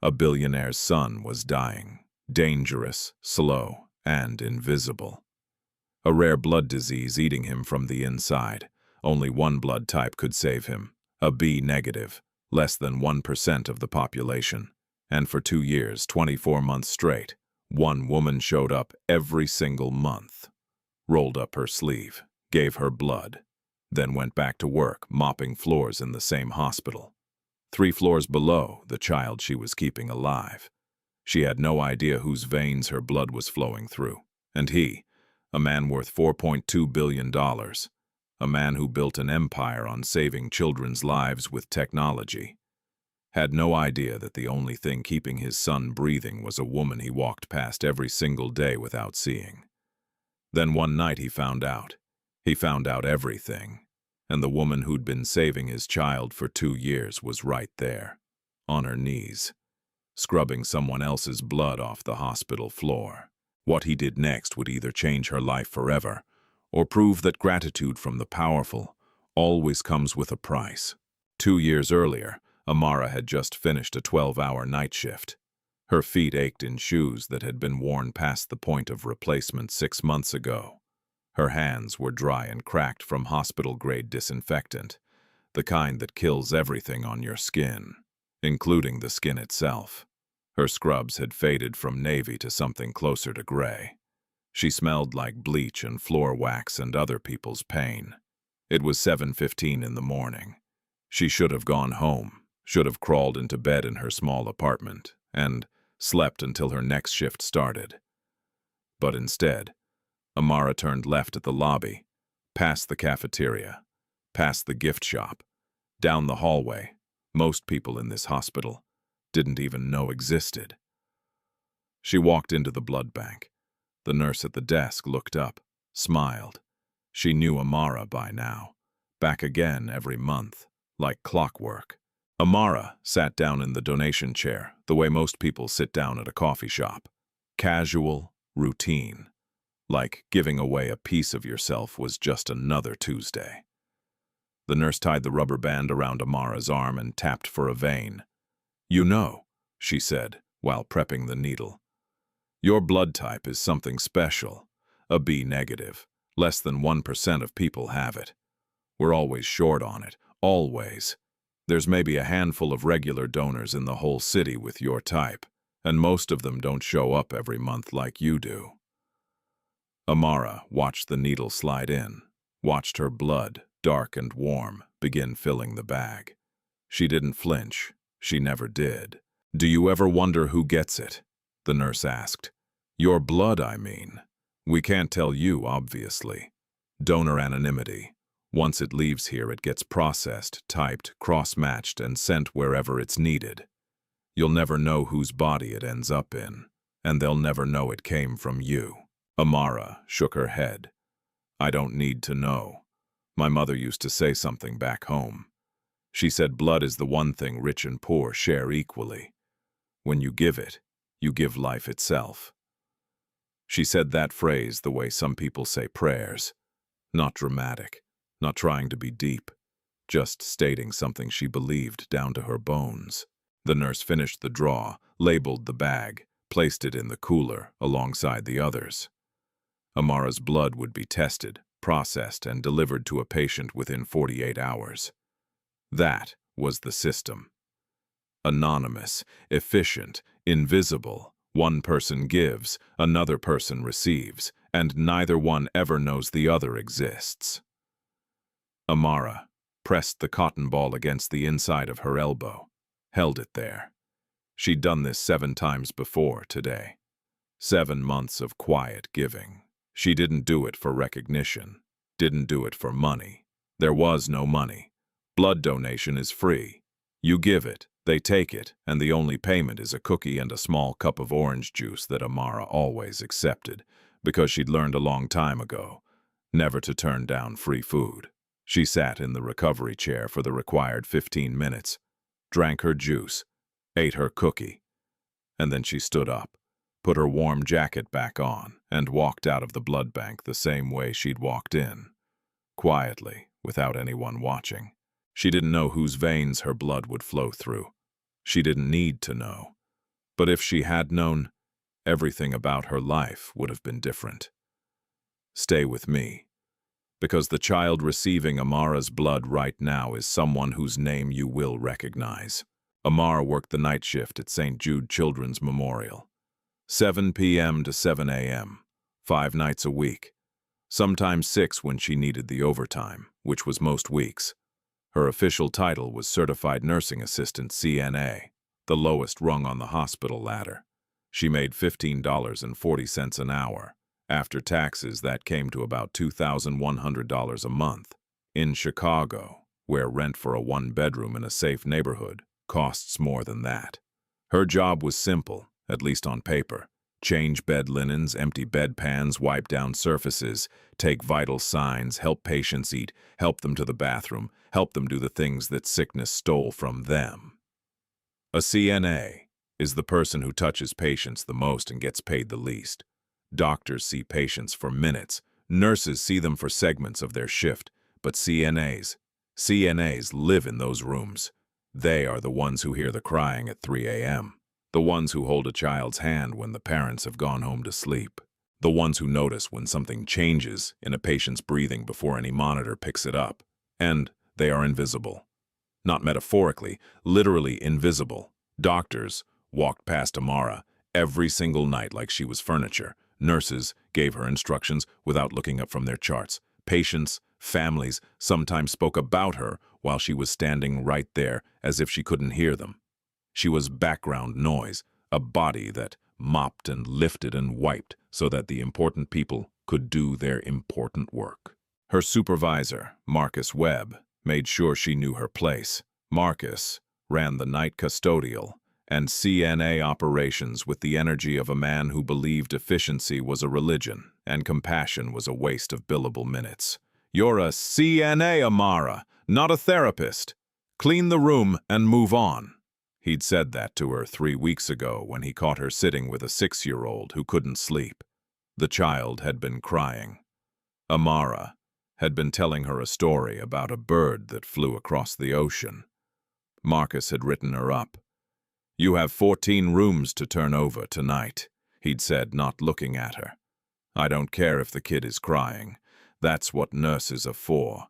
A billionaire's son was dying, dangerous, slow, and invisible. A rare blood disease eating him from the inside. Only one blood type could save him, a B negative, less than 1% of the population. And for 2 years, 24 months straight, one woman showed up every single month, rolled up her sleeve, gave her blood, then went back to work mopping floors in the same hospital. 3 floors below the child she was keeping alive. She had no idea whose veins her blood was flowing through. And he, a man worth $4.2 billion, a man who built an empire on saving children's lives with technology, had no idea that the only thing keeping his son breathing was a woman he walked past every single day without seeing. Then one night he found out. He found out everything. And the woman who'd been saving his child for 2 years was right there, on her knees, scrubbing someone else's blood off the hospital floor. What he did next would either change her life forever or prove that gratitude from the powerful always comes with a price. 2 years earlier, Amara had just finished a 12-hour night shift. Her feet ached in shoes that had been worn past the point of replacement 6 months ago. Her hands were dry and cracked from hospital-grade disinfectant, the kind that kills everything on your skin, including the skin itself. Her scrubs had faded from navy to something closer to gray. She smelled like bleach and floor wax and other people's pain. It was 7:15 in the morning. She should have gone home, should have crawled into bed in her small apartment, and slept until her next shift started. But instead, Amara turned left at the lobby, past the cafeteria, past the gift shop, down the hallway most people in this hospital didn't even know existed. She walked into the blood bank. The nurse at the desk looked up, smiled. She knew Amara by now, back again every month, like clockwork. Amara sat down in the donation chair, the way most people sit down at a coffee shop. Casual, routine. Like giving away a piece of yourself was just another Tuesday. The nurse tied the rubber band around Amara's arm and tapped for a vein. "You know," she said, while prepping the needle. "Your blood type is something special, a B negative. Less than 1% of people have it. We're always short on it, always. There's maybe a handful of regular donors in the whole city with your type, and most of them don't show up every month like you do." Amara watched the needle slide in, watched her blood, dark and warm, begin filling the bag. She didn't flinch. She never did. "Do you ever wonder who gets it?" the nurse asked. "Your blood, I mean. We can't tell you, obviously. Donor anonymity. Once it leaves here, it gets processed, typed, cross-matched, and sent wherever it's needed. You'll never know whose body it ends up in, and they'll never know it came from you." Amara shook her head. "I don't need to know. My mother used to say something back home. She said blood is the one thing rich and poor share equally. When you give it, you give life itself." She said that phrase the way some people say prayers. Not dramatic, not trying to be deep, just stating something she believed down to her bones. The nurse finished the draw, labeled the bag, placed it in the cooler alongside the others. Amara's blood would be tested, processed, and delivered to a patient within 48 hours. That was the system. Anonymous, efficient, invisible. One person gives, another person receives, and neither one ever knows the other exists. Amara pressed the cotton ball against the inside of her elbow, held it there. She'd done this 7 times before today. 7 months of quiet giving. She didn't do it for recognition, didn't do it for money. There was no money. Blood donation is free. You give it, they take it, and the only payment is a cookie and a small cup of orange juice that Amara always accepted, because she'd learned a long time ago never to turn down free food. She sat in the recovery chair for the required 15 minutes, drank her juice, ate her cookie, and then she stood up, put her warm jacket back on, and walked out of the blood bank the same way she'd walked in, quietly, without anyone watching. She didn't know whose veins her blood would flow through. She didn't need to know. But if she had known, everything about her life would have been different. Stay with me, because the child receiving Amara's blood right now is someone whose name you will recognize. Amara worked the night shift at St. Jude Children's Memorial. 7 p.m. to 7 a.m., 5 nights a week. Sometimes 6 when she needed the overtime, which was most weeks. Her official title was Certified Nursing Assistant CNA, the lowest rung on the hospital ladder. She made $15.40 an hour. After taxes, that came to about $2,100 a month. In Chicago, where rent for a one-bedroom in a safe neighborhood costs more than that. Her job was simple, at least on paper. Change bed linens, empty bedpans, wipe down surfaces, take vital signs, help patients eat, help them to the bathroom, help them do the things that sickness stole from them. A CNA is the person who touches patients the most and gets paid the least. Doctors see patients for minutes, nurses see them for segments of their shift, but CNAs live in those rooms. They are the ones who hear the crying at 3 a.m., the ones who hold a child's hand when the parents have gone home to sleep, the ones who notice when something changes in a patient's breathing before any monitor picks it up. And they are invisible. Not metaphorically, literally invisible. Doctors walked past Amara every single night like she was furniture. Nurses gave her instructions without looking up from their charts. Patients, families sometimes spoke about her while she was standing right there as if she couldn't hear them. She was background noise, a body that mopped and lifted and wiped so that the important people could do their important work. Her supervisor, Marcus Webb, made sure she knew her place. Marcus ran the night custodial and CNA operations with the energy of a man who believed efficiency was a religion and compassion was a waste of billable minutes. "You're a CNA, Amara, not a therapist. Clean the room and move on." He'd said that to her 3 weeks ago when he caught her sitting with a 6-year-old who couldn't sleep. The child had been crying. Amara had been telling her a story about a bird that flew across the ocean. Marcus had written her up. "You have 14 rooms to turn over tonight," he'd said, not looking at her. "I don't care if the kid is crying. That's what nurses are for.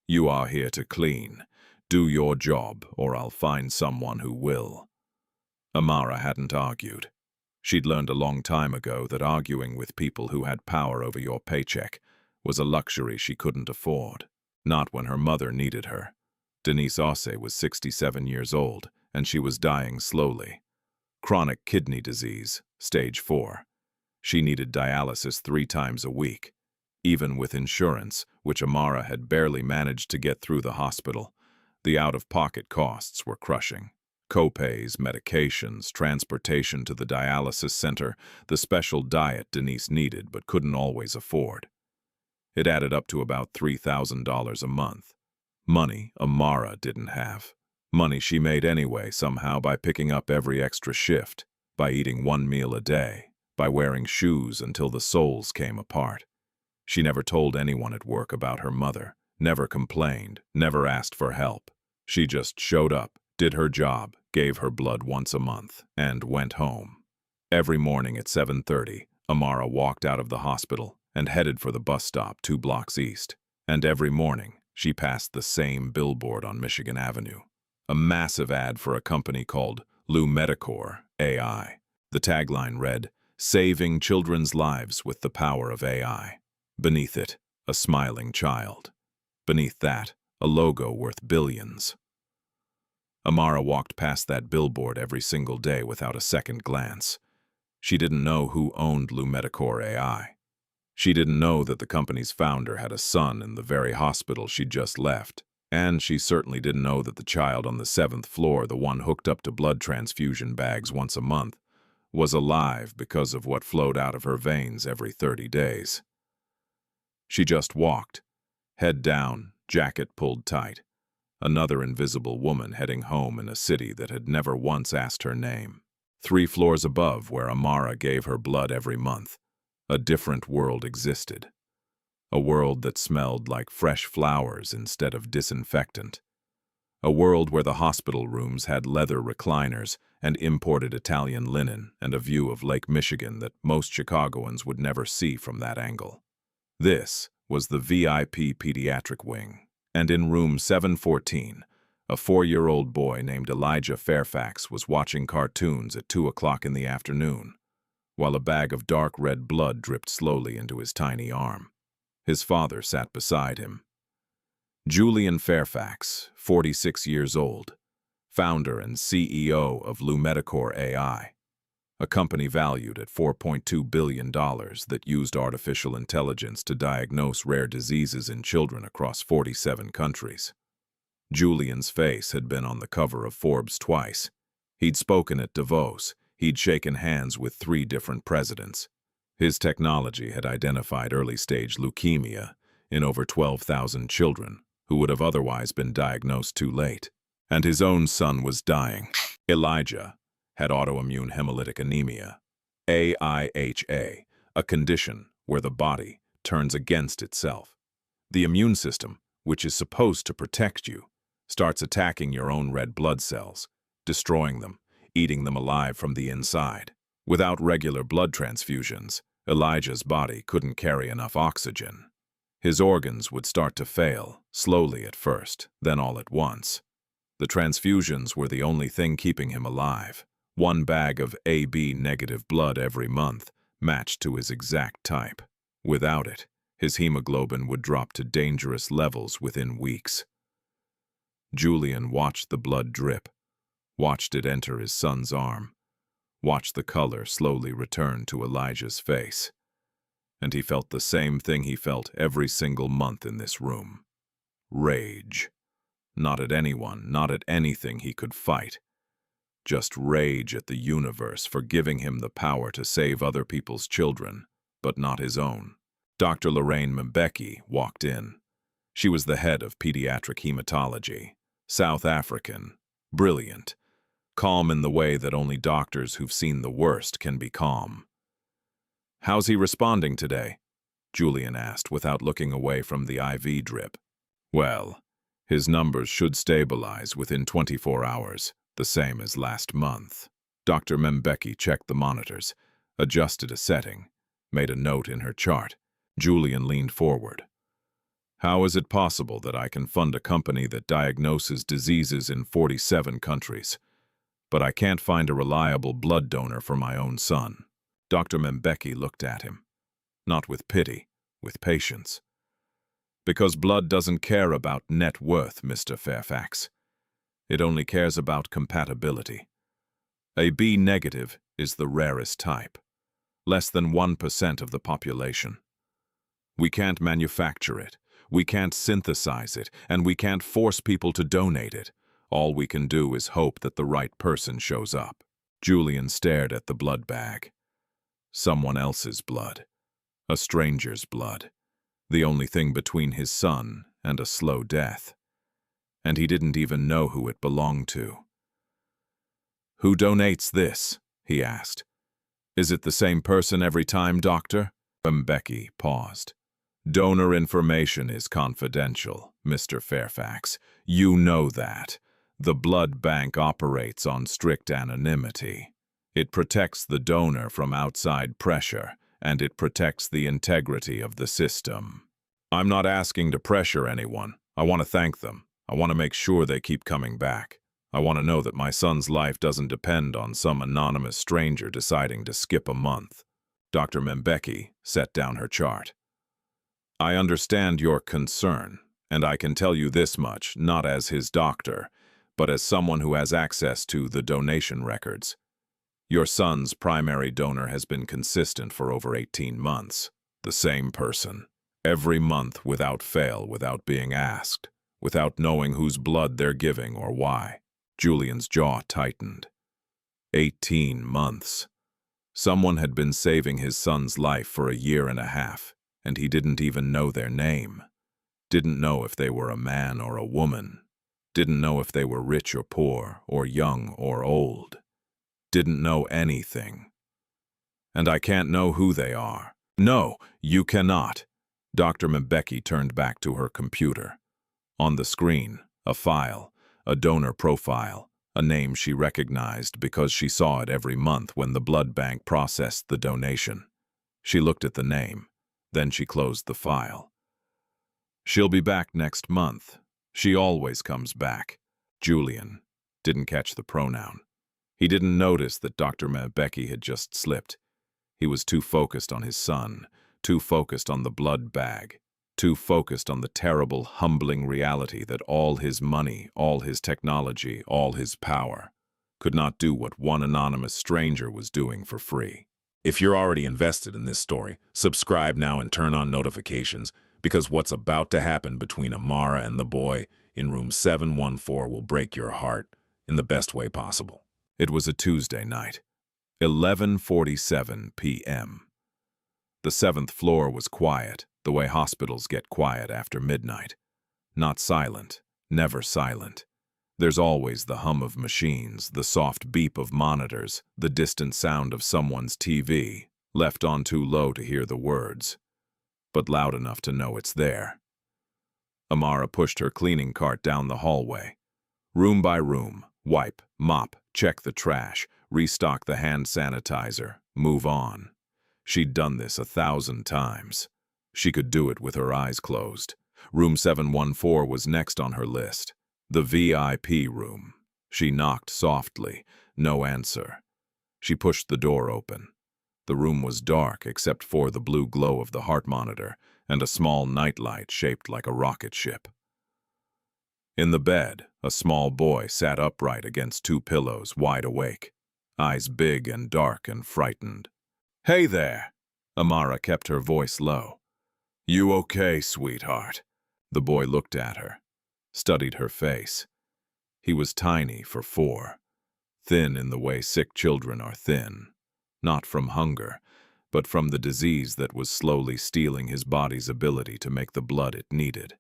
You are here to clean. Do your job, or I'll find someone who will." Amara hadn't argued. She'd learned a long time ago that arguing with people who had power over your paycheck was a luxury she couldn't afford. Not when her mother needed her. Denise Osse was 67 years old, and she was dying slowly. Chronic kidney disease, stage 4. She needed dialysis 3 times a week. Even with insurance, which Amara had barely managed to get through the hospital, the out-of-pocket costs were crushing. Copays, medications, transportation to the dialysis center, the special diet Denise needed but couldn't always afford. It added up to about $3,000 a month. Money Amara didn't have. Money she made anyway somehow by picking up every extra shift, by eating 1 meal a day, by wearing shoes until the soles came apart. She never told anyone at work about her mother, never complained, never asked for help. She just showed up, did her job, gave her blood once a month, and went home. Every morning at 7:30, Amara walked out of the hospital and headed for the bus stop 2 blocks east. And every morning, she passed the same billboard on Michigan Avenue. A massive ad for a company called Lumedicor AI. The tagline read, "Saving children's lives with the power of AI." Beneath it, a smiling child. Beneath that, a logo worth billions. Amara walked past that billboard every single day without a second glance. She didn't know who owned Lumedicor AI. She didn't know that the company's founder had a son in the very hospital she'd just left. And she certainly didn't know that the child on the 7th floor, the one hooked up to blood transfusion bags once a month, was alive because of what flowed out of her veins every 30 days. She just walked, head down, jacket pulled tight. Another invisible woman heading home in a city that had never once asked her name. 3 floors above where Amara gave her blood every month, a different world existed. A world that smelled like fresh flowers instead of disinfectant. A world where the hospital rooms had leather recliners and imported Italian linen and a view of Lake Michigan that most Chicagoans would never see from that angle. This was the VIP pediatric wing, and in room 714, a 4-year-old boy named Elijah Fairfax was watching cartoons at 2 o'clock in the afternoon, while a bag of dark red blood dripped slowly into his tiny arm. His father sat beside him. Julian Fairfax, 46 years old, founder and CEO of Lumedicor AI, a company valued at $4.2 billion that used artificial intelligence to diagnose rare diseases in children across 47 countries. Julian's face had been on the cover of Forbes twice. He'd spoken at Davos. He'd shaken hands with 3 different presidents. His technology had identified early-stage leukemia in over 12,000 children who would have otherwise been diagnosed too late. And his own son was dying. Elijah had autoimmune hemolytic anemia, AIHA, a condition where the body turns against itself. The immune system, which is supposed to protect you, starts attacking your own red blood cells, destroying them, eating them alive from the inside. Without regular blood transfusions, Elijah's body couldn't carry enough oxygen. His organs would start to fail, slowly at first, then all at once. The transfusions were the only thing keeping him alive. 1 bag of AB-negative blood every month, matched to his exact type. Without it, his hemoglobin would drop to dangerous levels within weeks. Julian watched the blood drip, watched it enter his son's arm, watched the color slowly return to Elijah's face. And he felt the same thing he felt every single month in this room. Rage. Not at anyone, not at anything he could fight. Just rage at the universe for giving him the power to save other people's children, but not his own. Dr. Lorraine Mbeki walked in. She was the head of pediatric hematology, South African, brilliant, calm in the way that only doctors who've seen the worst can be calm. "How's he responding today?" Julian asked without looking away from the IV drip. "Well, his numbers should stabilize within 24 hours, the same as last month." Dr. Mbeki checked the monitors, adjusted a setting, made a note in her chart. Julian leaned forward. "How is it possible that I can fund a company that diagnoses diseases in 47 countries, but I can't find a reliable blood donor for my own son?" Dr. Mbeki looked at him, not with pity, with patience. "Because blood doesn't care about net worth, Mr. Fairfax. It only cares about compatibility. A B negative is the rarest type, less than 1% of the population. We can't manufacture it, we can't synthesize it, and we can't force people to donate it. All we can do is hope that the right person shows up." Julian stared at the blood bag. Someone else's blood. A stranger's blood. The only thing between his son and a slow death. And he didn't even know who it belonged to. "Who donates this?" he asked. "Is it the same person every time, doctor?" Mbeki paused. "Donor information is confidential, Mr. Fairfax. You know that. The blood bank operates on strict anonymity. It protects the donor from outside pressure, and it protects the integrity of the system." "I'm not asking to pressure anyone. I want to thank them. I want to make sure they keep coming back. I want to know that my son's life doesn't depend on some anonymous stranger deciding to skip a month." Dr. Mbeki set down her chart. "I understand your concern, and I can tell you this much, not as his doctor, but as someone who has access to the donation records. Your son's primary donor has been consistent for over 18 months. The same person. Every month without fail, without being asked, without knowing whose blood they're giving or why." Julian's jaw tightened. 18 months. Someone had been saving his son's life for a year and a half, and he didn't even know their name. Didn't know if they were a man or a woman. Didn't know if they were rich or poor, or young or old. Didn't know anything. "And I can't know who they are." "No, you cannot." Dr. Mbeki turned back to her computer. On the screen, a file, a donor profile, a name she recognized because she saw it every month when the blood bank processed the donation. She looked at the name, then she closed the file. She'll be back next month. She always comes back. Julian didn't catch the pronoun. He didn't notice that Dr. Becky had just slipped. He was too focused on his son, too focused on the blood bag, too focused on the terrible, humbling reality that all his money, all his technology, all his power could not do what one anonymous stranger was doing for free. If you're already invested in this story, subscribe now and turn on notifications, because what's about to happen between Amara and the boy in room 714 will break your heart in the best way possible. It was a Tuesday night, 11:47 p.m. The 7th floor was quiet, the way hospitals get quiet after midnight. Not silent, never silent. There's always the hum of machines, the soft beep of monitors, the distant sound of someone's TV, left on too low to hear the words, but loud enough to know it's there. Amara pushed her cleaning cart down the hallway. Room by room, wipe, mop, check the trash, restock the hand sanitizer, move on. She'd done this 1,000 times. She could do it with her eyes closed. Room 714 was next on her list. The VIP room. She knocked softly. No answer. She pushed the door open. The room was dark except for the blue glow of the heart monitor and a small nightlight shaped like a rocket ship. In the bed, a small boy sat upright against 2 pillows, wide awake, eyes big and dark and frightened. "Hey there!" Amara kept her voice low. "You okay, sweetheart?" The boy looked at her, studied her face. He was tiny for 4, thin in the way sick children are thin, not from hunger, but from the disease that was slowly stealing his body's ability to make the blood it needed.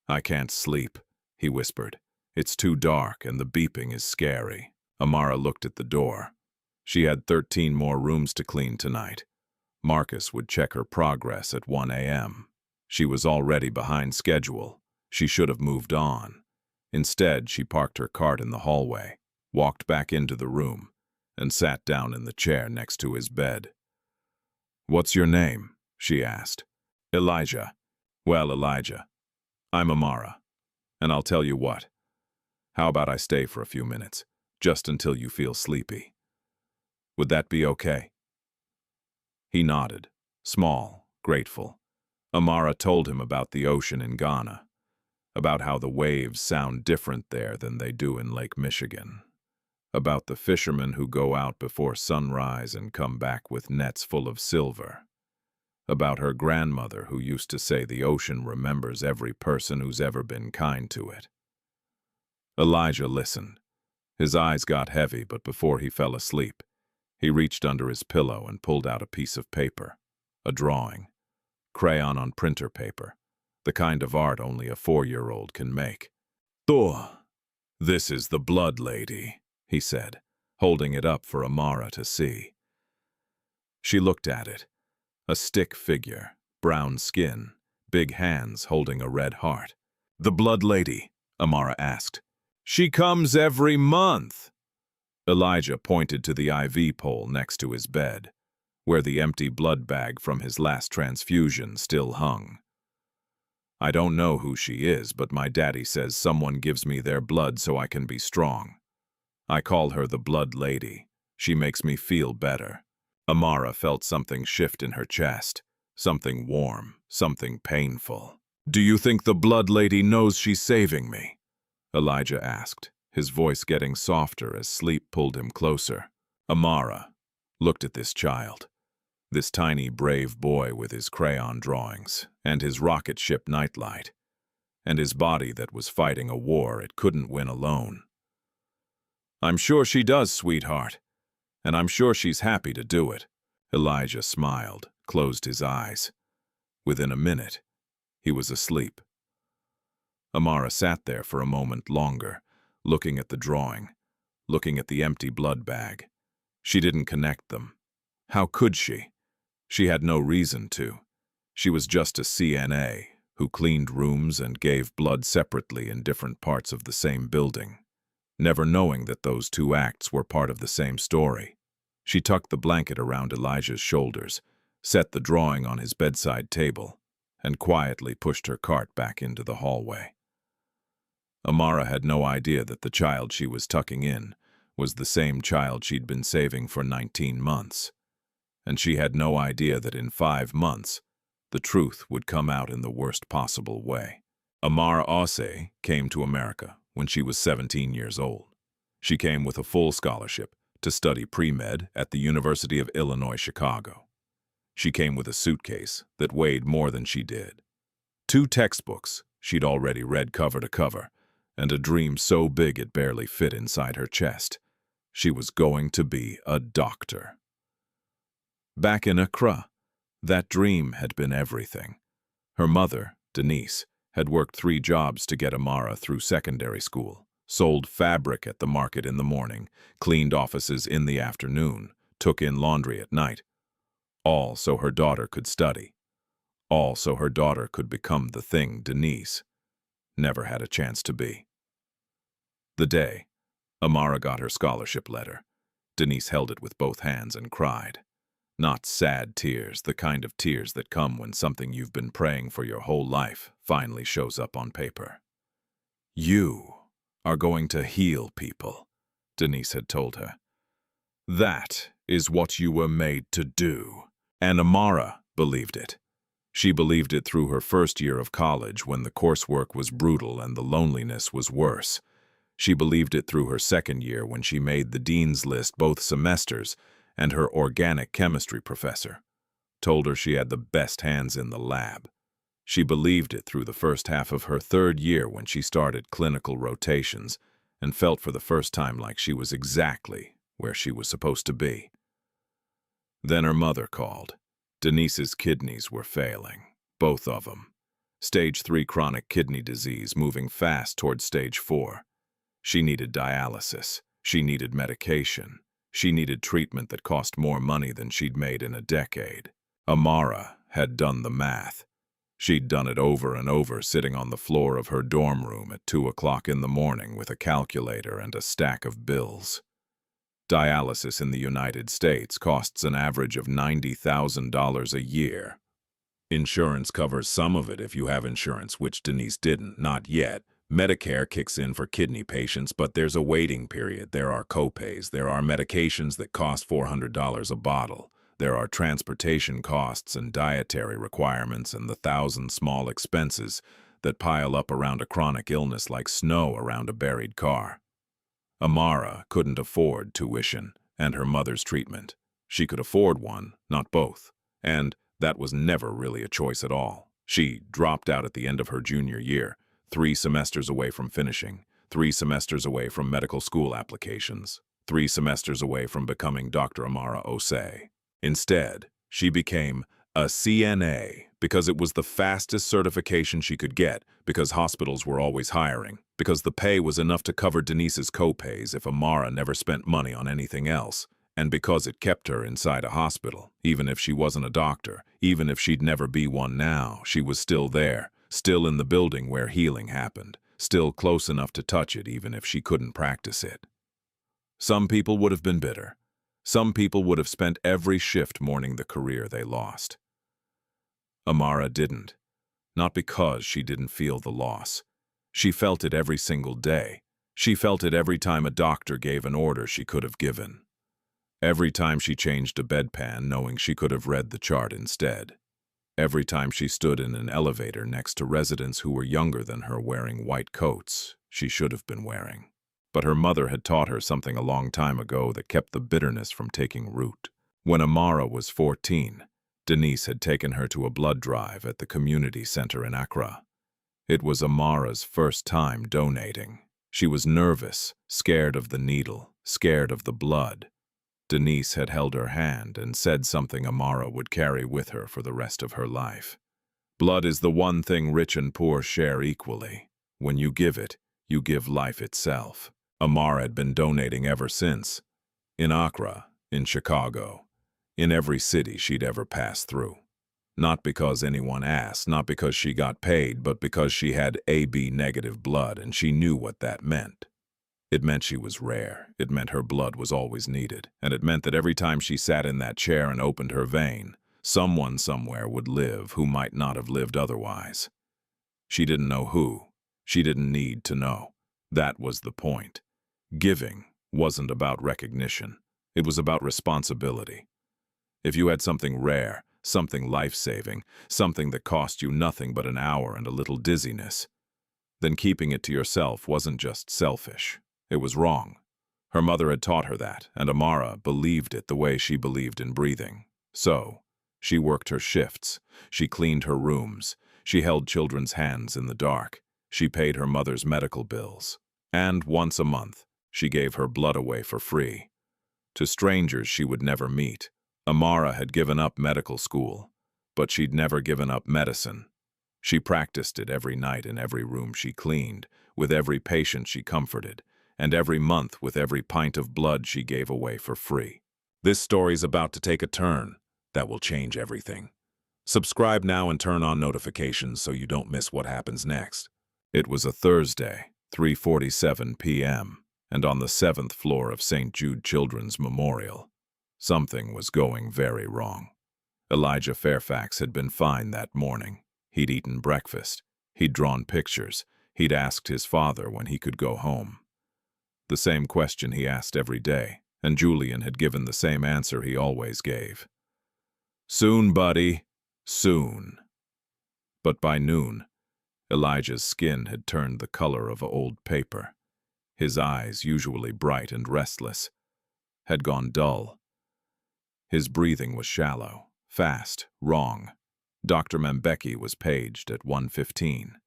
"I can't sleep," he whispered. "It's too dark and the beeping is scary." Amara looked at the door. She had 13 more rooms to clean tonight. Marcus would check her progress at 1 a.m. She was already behind schedule. She should have moved on. Instead, she parked her cart in the hallway, walked back into the room, and sat down in the chair next to his bed. "What's your name?" she asked. "Elijah." "Well, Elijah, I'm Amara. And I'll tell you what. How about I stay for a few minutes, just until you feel sleepy? Would that be okay?" He nodded, small, grateful. Amara told him about the ocean in Ghana, about how the waves sound different there than they do in Lake Michigan, about the fishermen who go out before sunrise and come back with nets full of silver, about her grandmother who used to say the ocean remembers every person who's ever been kind to it. Elijah listened. His eyes got heavy, but before he fell asleep, he reached under his pillow and pulled out a piece of paper, a drawing, crayon on printer paper, the kind of art only a 4-year-old can make. "This is the blood lady," he said, holding it up for Amara to see. She looked at it. A stick figure, brown skin, big hands holding a red heart. "The blood lady?" Amara asked. "She comes every month." Elijah pointed to the IV pole next to his bed, where the empty blood bag from his last transfusion still hung. "I don't know who she is, but my daddy says someone gives me their blood so I can be strong. I call her the blood lady. She makes me feel better." Amara felt something shift in her chest, something warm, something painful. "Do you think the blood lady knows she's saving me?" Elijah asked, his voice getting softer as sleep pulled him closer. Amara looked at this child, this tiny brave boy with his crayon drawings, and his rocket ship nightlight, and his body that was fighting a war it couldn't win alone. "I'm sure she does, sweetheart, and I'm sure she's happy to do it." Elijah smiled, closed his eyes. Within a minute, he was asleep. Amara sat there for a moment longer, looking at the drawing, looking at the empty blood bag. She didn't connect them. How could she? She had no reason to. She was just a CNA, who cleaned rooms and gave blood separately in different parts of the same building, never knowing that those two acts were part of the same story. She tucked the blanket around Elijah's shoulders, set the drawing on his bedside table, and quietly pushed her cart back into the hallway. Amara had no idea that the child she was tucking in was the same child she'd been saving for 19 months. And she had no idea that in 5 months, the truth would come out in the worst possible way. Amara Ose came to America when she was 17 years old. She came with a full scholarship to study pre-med at the University of Illinois, Chicago. She came with a suitcase that weighed more than she did, 2 textbooks she'd already read cover to cover, and a dream so big it barely fit inside her chest. She was going to be a doctor. Back in Accra, that dream had been everything. Her mother, Denise, had worked 3 jobs to get Amara through secondary school, sold fabric at the market in the morning, cleaned offices in the afternoon, took in laundry at night. All so her daughter could study. All so her daughter could become the thing Denise never had a chance to be. The day Amara got her scholarship letter, Denise held it with both hands and cried. Not sad tears, the kind of tears that come when something you've been praying for your whole life finally shows up on paper. You are going to heal people, Denise had told her. That is what you were made to do. And Amara believed it. She believed it through her first year of college when the coursework was brutal and the loneliness was worse. She believed it through her second year when she made the dean's list both semesters, and her organic chemistry professor told her she had the best hands in the lab. She believed it through the first half of her third year when she started clinical rotations and felt for the first time like she was exactly where she was supposed to be. Then her mother called. Denise's kidneys were failing, both of them. Stage 3 chronic kidney disease moving fast toward stage 4. She needed dialysis. She needed medication. She needed treatment that cost more money than she'd made in a decade. Amara had done the math. She'd done it over and over, sitting on the floor of her dorm room at 2 o'clock in the morning with a calculator and a stack of bills. Dialysis in the United States costs an average of $90,000 a year. Insurance covers some of it if you have insurance, which Denise didn't, not yet. Medicare kicks in for kidney patients, but there's a waiting period. There are copays. There are medications that cost $400 a bottle. There are transportation costs and dietary requirements and the 1,000 small expenses that pile up around a chronic illness like snow around a buried car. Amara couldn't afford tuition and her mother's treatment. She could afford one, not both. And that was never really a choice at all. She dropped out at the end of her junior year, 3 semesters away from finishing, 3 semesters away from medical school applications, 3 semesters away from becoming Dr. Amara Ose. Instead, she became a CNA because it was the fastest certification she could get, because hospitals were always hiring, because the pay was enough to cover Denise's copays if Amara never spent money on anything else, and because it kept her inside a hospital, even if she wasn't a doctor, even if she'd never be one now, she was still there. Still in the building where healing happened, still close enough to touch it even if she couldn't practice it. Some people would have been bitter. Some people would have spent every shift mourning the career they lost. Amara didn't. Not because she didn't feel the loss. She felt it every single day. She felt it every time a doctor gave an order she could have given. Every time she changed a bedpan knowing she could have read the chart instead. Every time she stood in an elevator next to residents who were younger than her wearing white coats she should have been wearing. But her mother had taught her something a long time ago that kept the bitterness from taking root. When Amara was 14, Denise had taken her to a blood drive at the community center in Accra. It was Amara's first time donating. She was nervous, scared of the needle, scared of the blood. Denise had held her hand and said something Amara would carry with her for the rest of her life. Blood is the one thing rich and poor share equally. When you give it, you give life itself. Amara had been donating ever since. In Accra, in Chicago, in every city she'd ever passed through. Not because anyone asked, not because she got paid, but because she had AB negative blood, and she knew what that meant. It meant she was rare. It meant her blood was always needed. And it meant that every time she sat in that chair and opened her vein, someone somewhere would live who might not have lived otherwise. She didn't know who. She didn't need to know. That was the point. Giving wasn't about recognition. It was about responsibility. If you had something rare, something life-saving, something that cost you nothing but an hour and a little dizziness, then keeping it to yourself wasn't just selfish. It was wrong. Her mother had taught her that, and Amara believed it the way she believed in breathing. So, she worked her shifts. She cleaned her rooms. She held children's hands in the dark. She paid her mother's medical bills. And once a month, she gave her blood away for free. To strangers she would never meet. Amara had given up medical school, but she'd never given up medicine. She practiced it every night in every room she cleaned, with every patient she comforted, and every month with every pint of blood she gave away for free. This story's about to take a turn that will change everything. Subscribe now and turn on notifications so you don't miss what happens next. It was a Thursday, 3:47 p.m., and on the 7th floor of St. Jude Children's Memorial, something was going very wrong. Elijah Fairfax had been fine that morning. He'd eaten breakfast. He'd drawn pictures. He'd asked his father when he could go home. The same question he asked every day, and Julian had given the same answer he always gave. "Soon, buddy, soon." But by noon, Elijah's skin had turned the color of old paper. His eyes, usually bright and restless, had gone dull. His breathing was shallow, fast, wrong. Dr. Mbeki was paged at 1:15.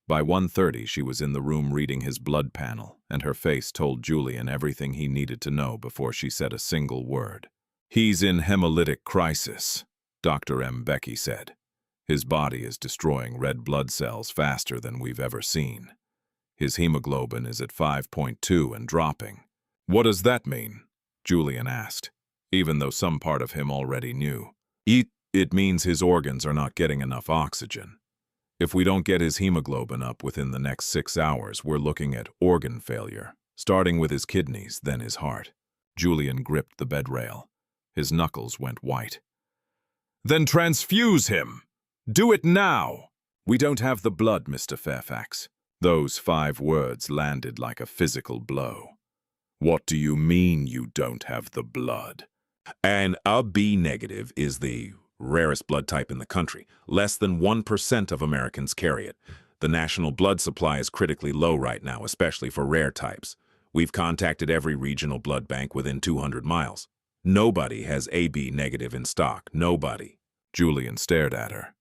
By 1:30, she was in the room reading his blood panel, and her face told Julian everything he needed to know before she said a single word. "He's in hemolytic crisis," Dr. Mbeki said. "His body is destroying red blood cells faster than we've ever seen. His hemoglobin is at 5.2 and dropping." "What does that mean?" Julian asked, even though some part of him already knew. It means his organs are not getting enough oxygen. If we don't get his hemoglobin up within the next 6 hours, we're looking at organ failure, starting with his kidneys, then his heart." Julian gripped the bed rail. His knuckles went white. "Then transfuse him! Do it now!" "We don't have the blood, Mr. Fairfax." Those 5 words landed like a physical blow. "What do you mean you don't have the blood?" "An AB negative is the rarest blood type in the country. Less than 1% of Americans carry it. The national blood supply is critically low right now, especially for rare types. We've contacted every regional blood bank within 200 miles. Nobody has AB negative in stock. Nobody." Julian stared at her.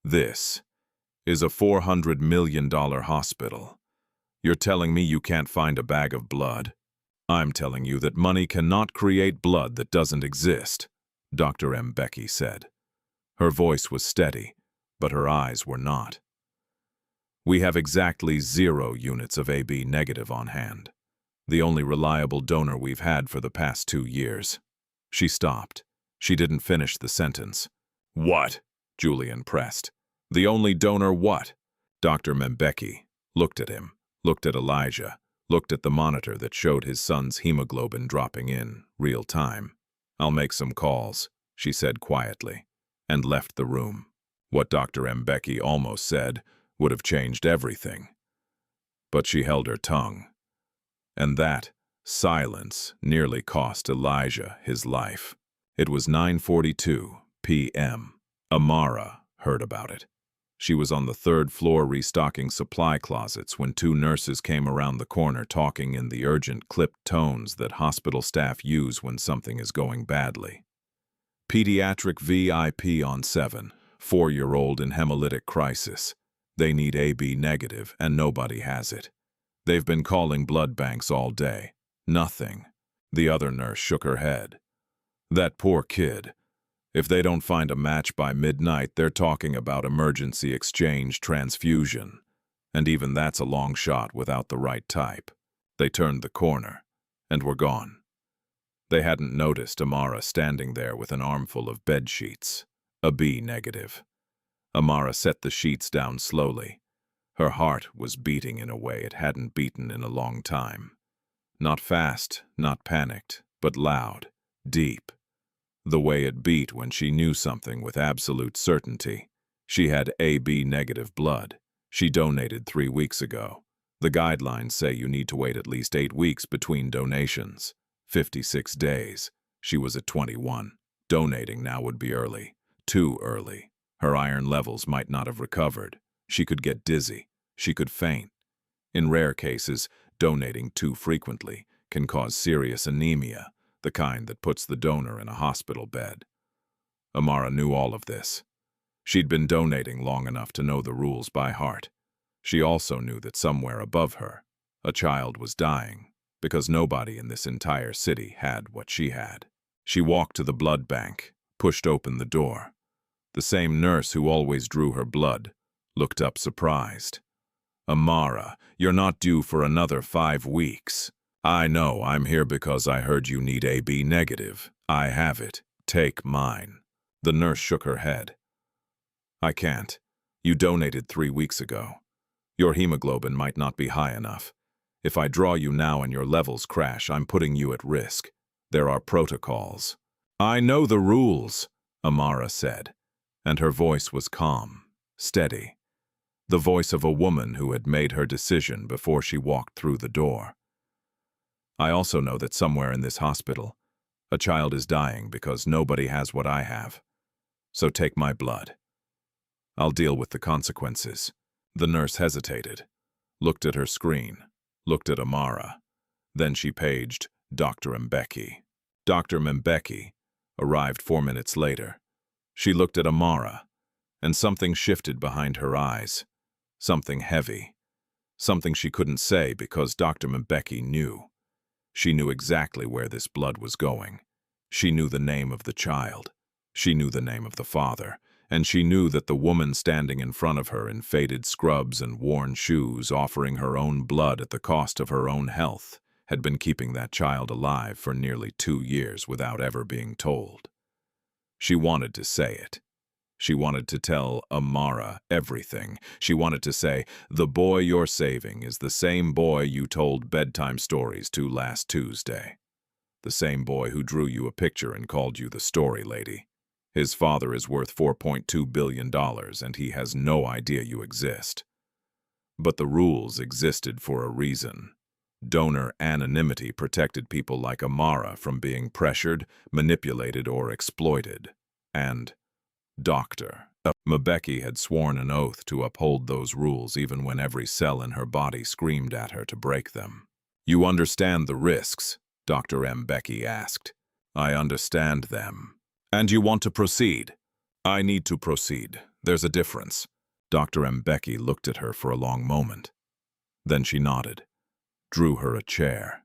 "This is a $400 million hospital. You're telling me you can't find a bag of blood? I'm telling you that money cannot create blood that doesn't exist," Dr. Mbeki said. Her voice was steady, but her eyes were not. "We have exactly 0 units of AB negative on hand. The only reliable donor we've had for the past 2 years." She stopped. She didn't finish the sentence. "What?" Julian pressed. "The only donor what?" Dr. Mbeki looked at him, looked at Elijah, looked at the monitor that showed his son's hemoglobin dropping in real time. "I'll make some calls," she said quietly, and left the room. What Dr. Mbeki almost said would have changed everything. But she held her tongue. And that silence nearly cost Elijah his life. It was 9:42 p.m. Amara heard about it. She was on the 3rd floor restocking supply closets when 2 nurses came around the corner talking in the urgent, clipped tones that hospital staff use when something is going badly. "Pediatric VIP on 7, 4-year-old in hemolytic crisis. They need AB negative, and nobody has it. They've been calling blood banks all day. Nothing." The other nurse shook her head. "That poor kid. If they don't find a match by midnight, they're talking about emergency exchange transfusion. And even that's a long shot without the right type." They turned the corner and were gone. They hadn't noticed Amara standing there with an armful of bed sheets. A B negative. Amara set the sheets down slowly. Her heart was beating in a way it hadn't beaten in a long time. Not fast, not panicked, but loud, deep. The way it beat when she knew something with absolute certainty. She had AB negative blood. She donated 3 weeks ago. The guidelines say you need to wait at least 8 weeks between donations. 56 days. She was at 21. Donating now would be early. Too early. Her iron levels might not have recovered. She could get dizzy. She could faint. In rare cases, donating too frequently can cause serious anemia, the kind that puts the donor in a hospital bed. Amara knew all of this. She'd been donating long enough to know the rules by heart. She also knew that somewhere above her, a child was dying, because nobody in this entire city had what she had. She walked to the blood bank, pushed open the door. The same nurse who always drew her blood looked up surprised. "Amara, you're not due for another 5 weeks. I know, I'm here because I heard you need AB negative. I have it. Take mine." The nurse shook her head. "I can't. You donated 3 weeks ago. Your hemoglobin might not be high enough. If I draw you now and your levels crash, I'm putting you at risk. There are protocols." "I know the rules," Amara said, and her voice was calm, steady. The voice of a woman who had made her decision before she walked through the door. "I also know that somewhere in this hospital, a child is dying because nobody has what I have. So take my blood. I'll deal with the consequences." The nurse hesitated, looked at her screen, looked at Amara. Then she paged Dr. Mbeki. Dr. Mbeki arrived 4 minutes later. She looked at Amara, and something shifted behind her eyes. Something heavy. Something she couldn't say because Dr. Mbeki knew. She knew exactly where this blood was going. She knew the name of the child. She knew the name of the father. And she knew that the woman standing in front of her in faded scrubs and worn shoes, offering her own blood at the cost of her own health, had been keeping that child alive for nearly 2 years without ever being told. She wanted to say it. She wanted to tell Amara everything. She wanted to say, "The boy you're saving is the same boy you told bedtime stories to last Tuesday. The same boy who drew you a picture and called you the story lady. His father is worth $4.2 billion, and he has no idea you exist." But the rules existed for a reason. Donor anonymity protected people like Amara from being pressured, manipulated, or exploited. And Dr. Mbeki had sworn an oath to uphold those rules even when every cell in her body screamed at her to break them. "You understand the risks?" Dr. Mbeki asked. "I understand them. And you want to proceed?" "I need to proceed. There's a difference." Dr. Mbeki looked at her for a long moment. Then she nodded, drew her a chair.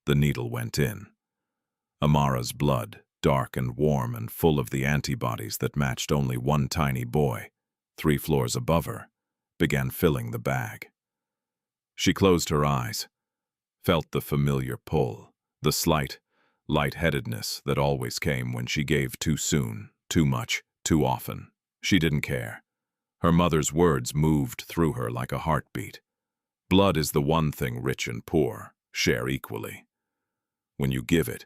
The needle went in. Amara's blood, dark and warm and full of the antibodies that matched only one tiny boy, 3 floors above her, began filling the bag. She closed her eyes, felt the familiar pull, the slight lightheadedness that always came when she gave too soon, too much, too often. She didn't care. Her mother's words moved through her like a heartbeat. Blood is the one thing rich and poor share equally. When you give it,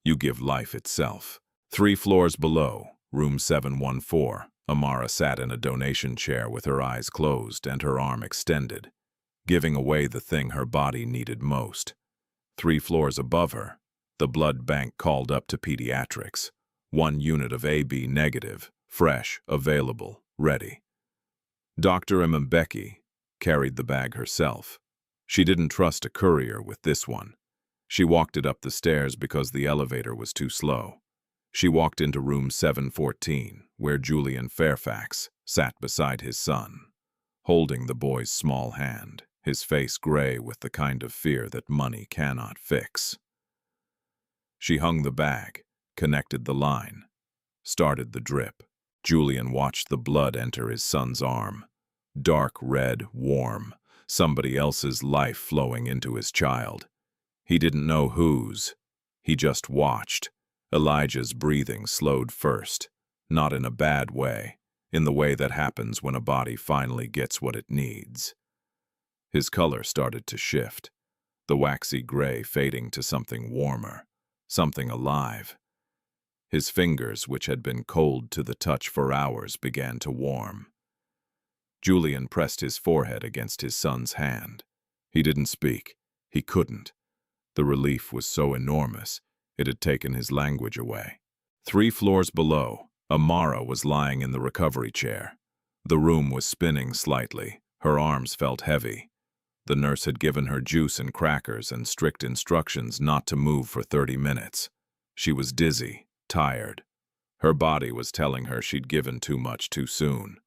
you give life itself. 3 floors below, room 714, Amara sat in a donation chair with her eyes closed and her arm extended, giving away the thing her body needed most. 3 floors above her, the blood bank called up to pediatrics. 1 unit of AB negative, fresh, available, ready. Dr. Mbeki carried the bag herself. She didn't trust a courier with this one. She walked it up the stairs because the elevator was too slow. She walked into room 714, where Julian Fairfax sat beside his son, holding the boy's small hand, his face gray with the kind of fear that money cannot fix. She hung the bag, connected the line, started the drip. Julian watched the blood enter his son's arm. Dark red, warm, somebody else's life flowing into his child. He didn't know whose. He just watched. Elijah's breathing slowed first, not in a bad way, in the way that happens when a body finally gets what it needs. His color started to shift, the waxy gray fading to something warmer, something alive. His fingers, which had been cold to the touch for hours, began to warm. Julian pressed his forehead against his son's hand. He didn't speak. He couldn't. The relief was so enormous, it had taken his language away. 3 floors below, Amara was lying in the recovery chair. The room was spinning slightly. Her arms felt heavy. The nurse had given her juice and crackers and strict instructions not to move for 30 minutes. She was dizzy, tired. Her body was telling her she'd given too much too soon.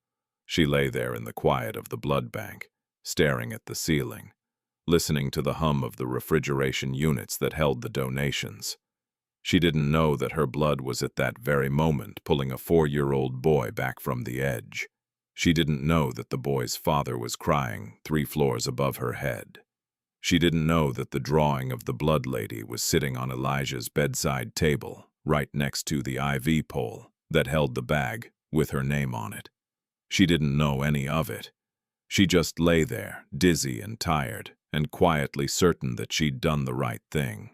She lay there in the quiet of the blood bank, staring at the ceiling, listening to the hum of the refrigeration units that held the donations. She didn't know that her blood was at that very moment pulling a 4-year-old boy back from the edge. She didn't know that the boy's father was crying 3 floors above her head. She didn't know that the drawing of the blood lady was sitting on Elijah's bedside table, right next to the IV pole that held the bag with her name on it. She didn't know any of it. She just lay there, dizzy and tired, and quietly certain that she'd done the right thing.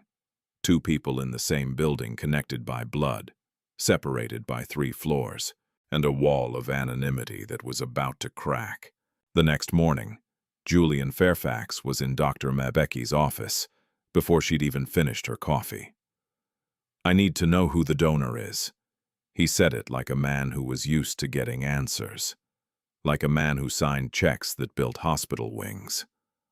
2 people in the same building connected by blood, separated by 3 floors, and a wall of anonymity that was about to crack. The next morning, Julian Fairfax was in Dr. Mbecki's office before she'd even finished her coffee. "I need to know who the donor is." He said it like a man who was used to getting answers. Like a man who signed checks that built hospital wings.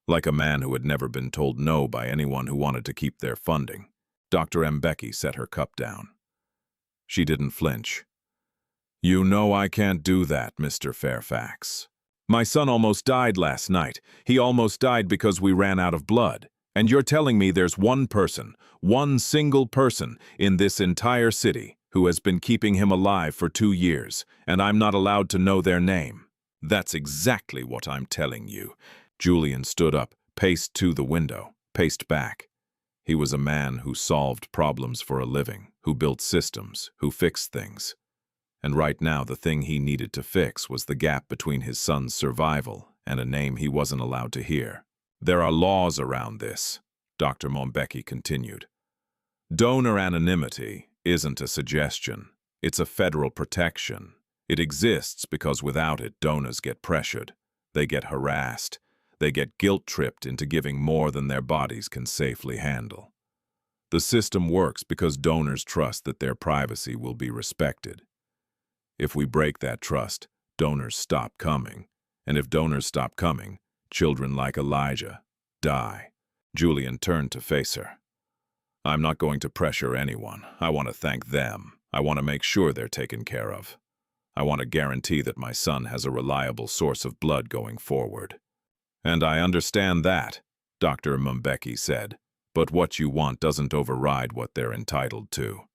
Like a man who had never been told no by anyone who wanted to keep their funding. Dr. Mbecki set her cup down. She didn't flinch. "You know I can't do that, Mr. Fairfax. My son almost died last night. He almost died because we ran out of blood. And you're telling me there's one person, one single person in this entire city who has been keeping him alive for 2 years, and I'm not allowed to know their name. That's exactly what I'm telling you." Julian stood up, paced to the window, paced back. He was a man who solved problems for a living, who built systems, who fixed things. And right now the thing he needed to fix was the gap between his son's survival and a name he wasn't allowed to hear. "There are laws around this," Dr. Mbecki continued. "Donor anonymity isn't a suggestion. It's a federal protection. It exists because without it, donors get pressured. They get harassed. They get guilt-tripped into giving more than their bodies can safely handle. The system works because donors trust that their privacy will be respected. If we break that trust, donors stop coming. And if donors stop coming, children like Elijah die." Julian turned to face her. "I'm not going to pressure anyone. I want to thank them. I want to make sure they're taken care of. I want to guarantee that my son has a reliable source of blood going forward." "And I understand that," Dr. Mbecki said, "but what you want doesn't override what they're entitled to.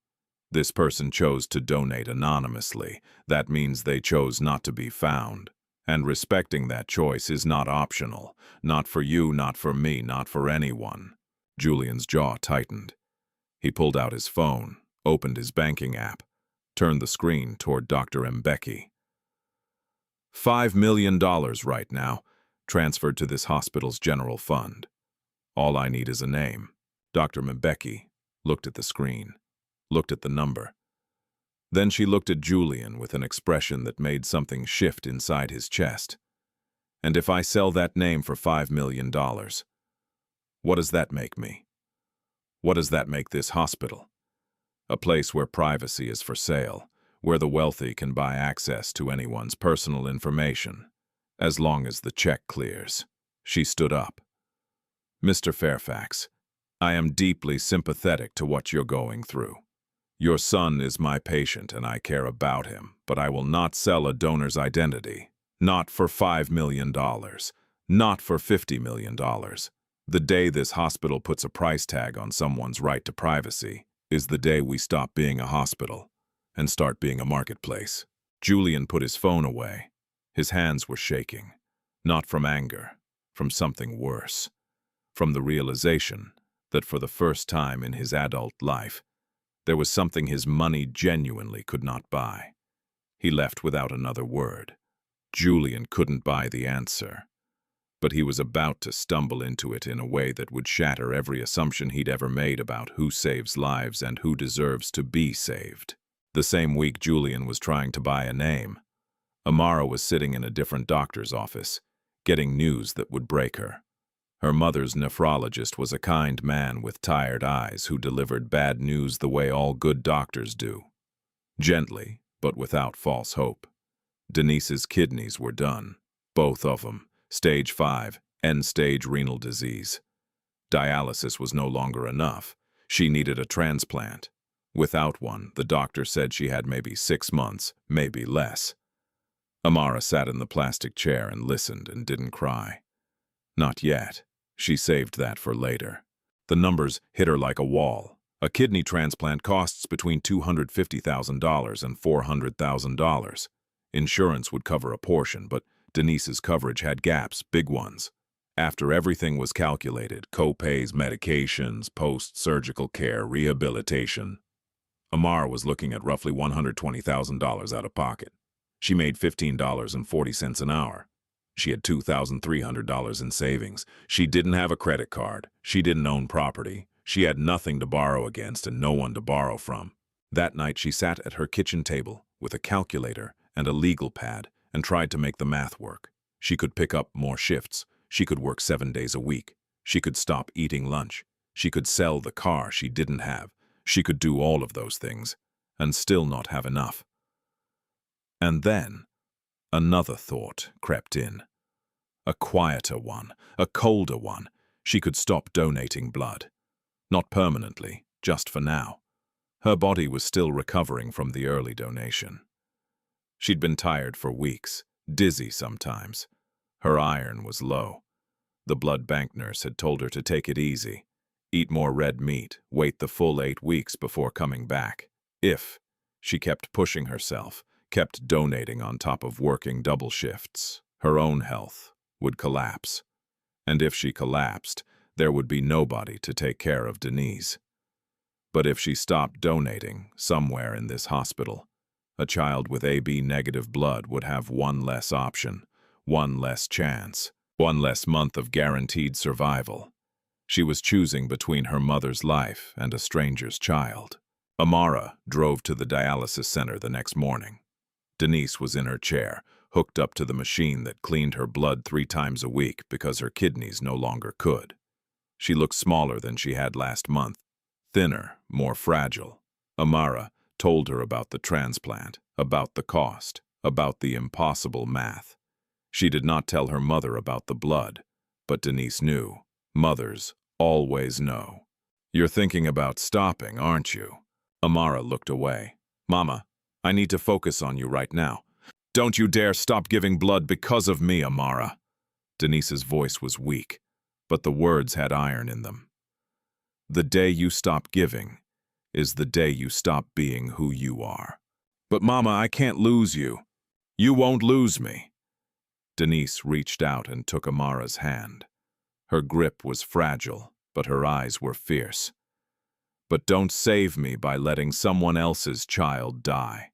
This person chose to donate anonymously. That means they chose not to be found. And respecting that choice is not optional. Not for you, not for me, not for anyone." Julian's jaw tightened. He pulled out his phone, opened his banking app, turned the screen toward Dr. Mbecki. $5 million right now, transferred to this hospital's general fund. All I need is a name. Dr. Mbecki looked at the screen, looked at the number. Then she looked at Julian with an expression that made something shift inside his chest. "And if I sell that name for $5 million, what does that make me? What does that make this hospital? A place where privacy is for sale, where the wealthy can buy access to anyone's personal information, as long as the check clears." She stood up. "Mr. Fairfax, I am deeply sympathetic to what you're going through. Your son is my patient and I care about him, but I will not sell a donor's identity. Not for $5 million. Not for $50 million. The day this hospital puts a price tag on someone's right to privacy is the day we stop being a hospital and start being a marketplace." Julian put his phone away. His hands were shaking, not from anger, from something worse, from the realization that for the first time in his adult life, there was something his money genuinely could not buy. He left without another word. Julian couldn't buy the answer, but he was about to stumble into it in a way that would shatter every assumption he'd ever made about who saves lives and who deserves to be saved. The same week Julian was trying to buy a name, Amara was sitting in a different doctor's office, getting news that would break her. Her mother's nephrologist was a kind man with tired eyes who delivered bad news the way all good doctors do. Gently, but without false hope. Denise's kidneys were done, both of them, stage 5, end-stage renal disease. Dialysis was no longer enough. She needed a transplant. Without one, the doctor said she had maybe 6 months, maybe less. Amara sat in the plastic chair and listened and didn't cry. Not yet. She saved that for later. The numbers hit her like a wall. A kidney transplant costs between $250,000 and $400,000. Insurance would cover a portion, but Denise's coverage had gaps, big ones. After everything was calculated, co-pays, medications, post-surgical care, rehabilitation, Amara was looking at roughly $120,000 out of pocket. She made $15.40 an hour. She had $2,300 in savings. She didn't have a credit card. She didn't own property. She had nothing to borrow against and no one to borrow from. That night she sat at her kitchen table with a calculator and a legal pad and tried to make the math work. She could pick up more shifts. She could work 7 days a week. She could stop eating lunch. She could sell the car she didn't have. She could do all of those things and still not have enough. And then another thought crept in. A quieter one, a colder one. She could stop donating blood. Not permanently, just for now. Her body was still recovering from the early donation. She'd been tired for weeks, dizzy sometimes. Her iron was low. The blood bank nurse had told her to take it easy, eat more red meat, wait the full 8 weeks before coming back. If she kept pushing herself, kept donating on top of working double shifts, her own health would collapse. And if she collapsed, there would be nobody to take care of Denise. But if she stopped donating somewhere in this hospital, a child with AB-negative blood would have one less option, one less chance, one less month of guaranteed survival. She was choosing between her mother's life and a stranger's child. Amara drove to the dialysis center the next morning. Denise was in her chair, hooked up to the machine that cleaned her blood 3 times a week because her kidneys no longer could. She looked smaller than she had last month, thinner, more fragile. Amara told her about the transplant, about the cost, about the impossible math. She did not tell her mother about the blood, but Denise knew. Mothers always know. "You're thinking about stopping, aren't you?" Amara looked away. "Mama, I need to focus on you right now." "Don't you dare stop giving blood because of me, Amara." Denise's voice was weak, but the words had iron in them. "The day you stop giving is the day you stop being who you are." "But Mama, I can't lose you." "You won't lose me." Denise reached out and took Amara's hand. Her grip was fragile, but her eyes were fierce. "But don't save me by letting someone else's child die.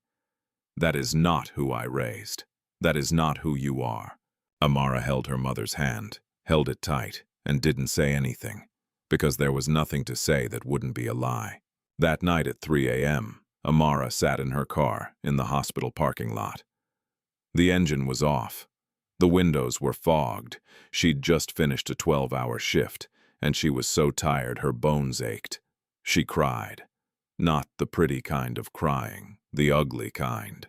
That is not who I raised. That is not who you are." Amara held her mother's hand, held it tight, and didn't say anything, because there was nothing to say that wouldn't be a lie. That night at 3 a.m., Amara sat in her car in the hospital parking lot. The engine was off. The windows were fogged. She'd just finished a 12-hour shift, and she was so tired her bones ached. She cried. Not the pretty kind of crying, the ugly kind.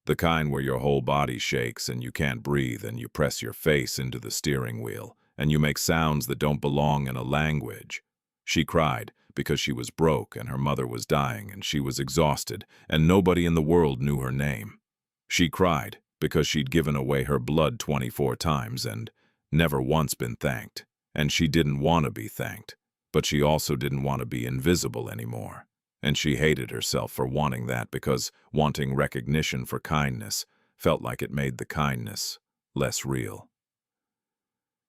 The kind where your whole body shakes and you can't breathe and you press your face into the steering wheel and you make sounds that don't belong in a language. She cried because she was broke and her mother was dying and she was exhausted and nobody in the world knew her name. She cried because she'd given away her blood 24 times and never once been thanked. And she didn't want to be thanked, but she also didn't want to be invisible anymore. And she hated herself for wanting that because wanting recognition for kindness felt like it made the kindness less real.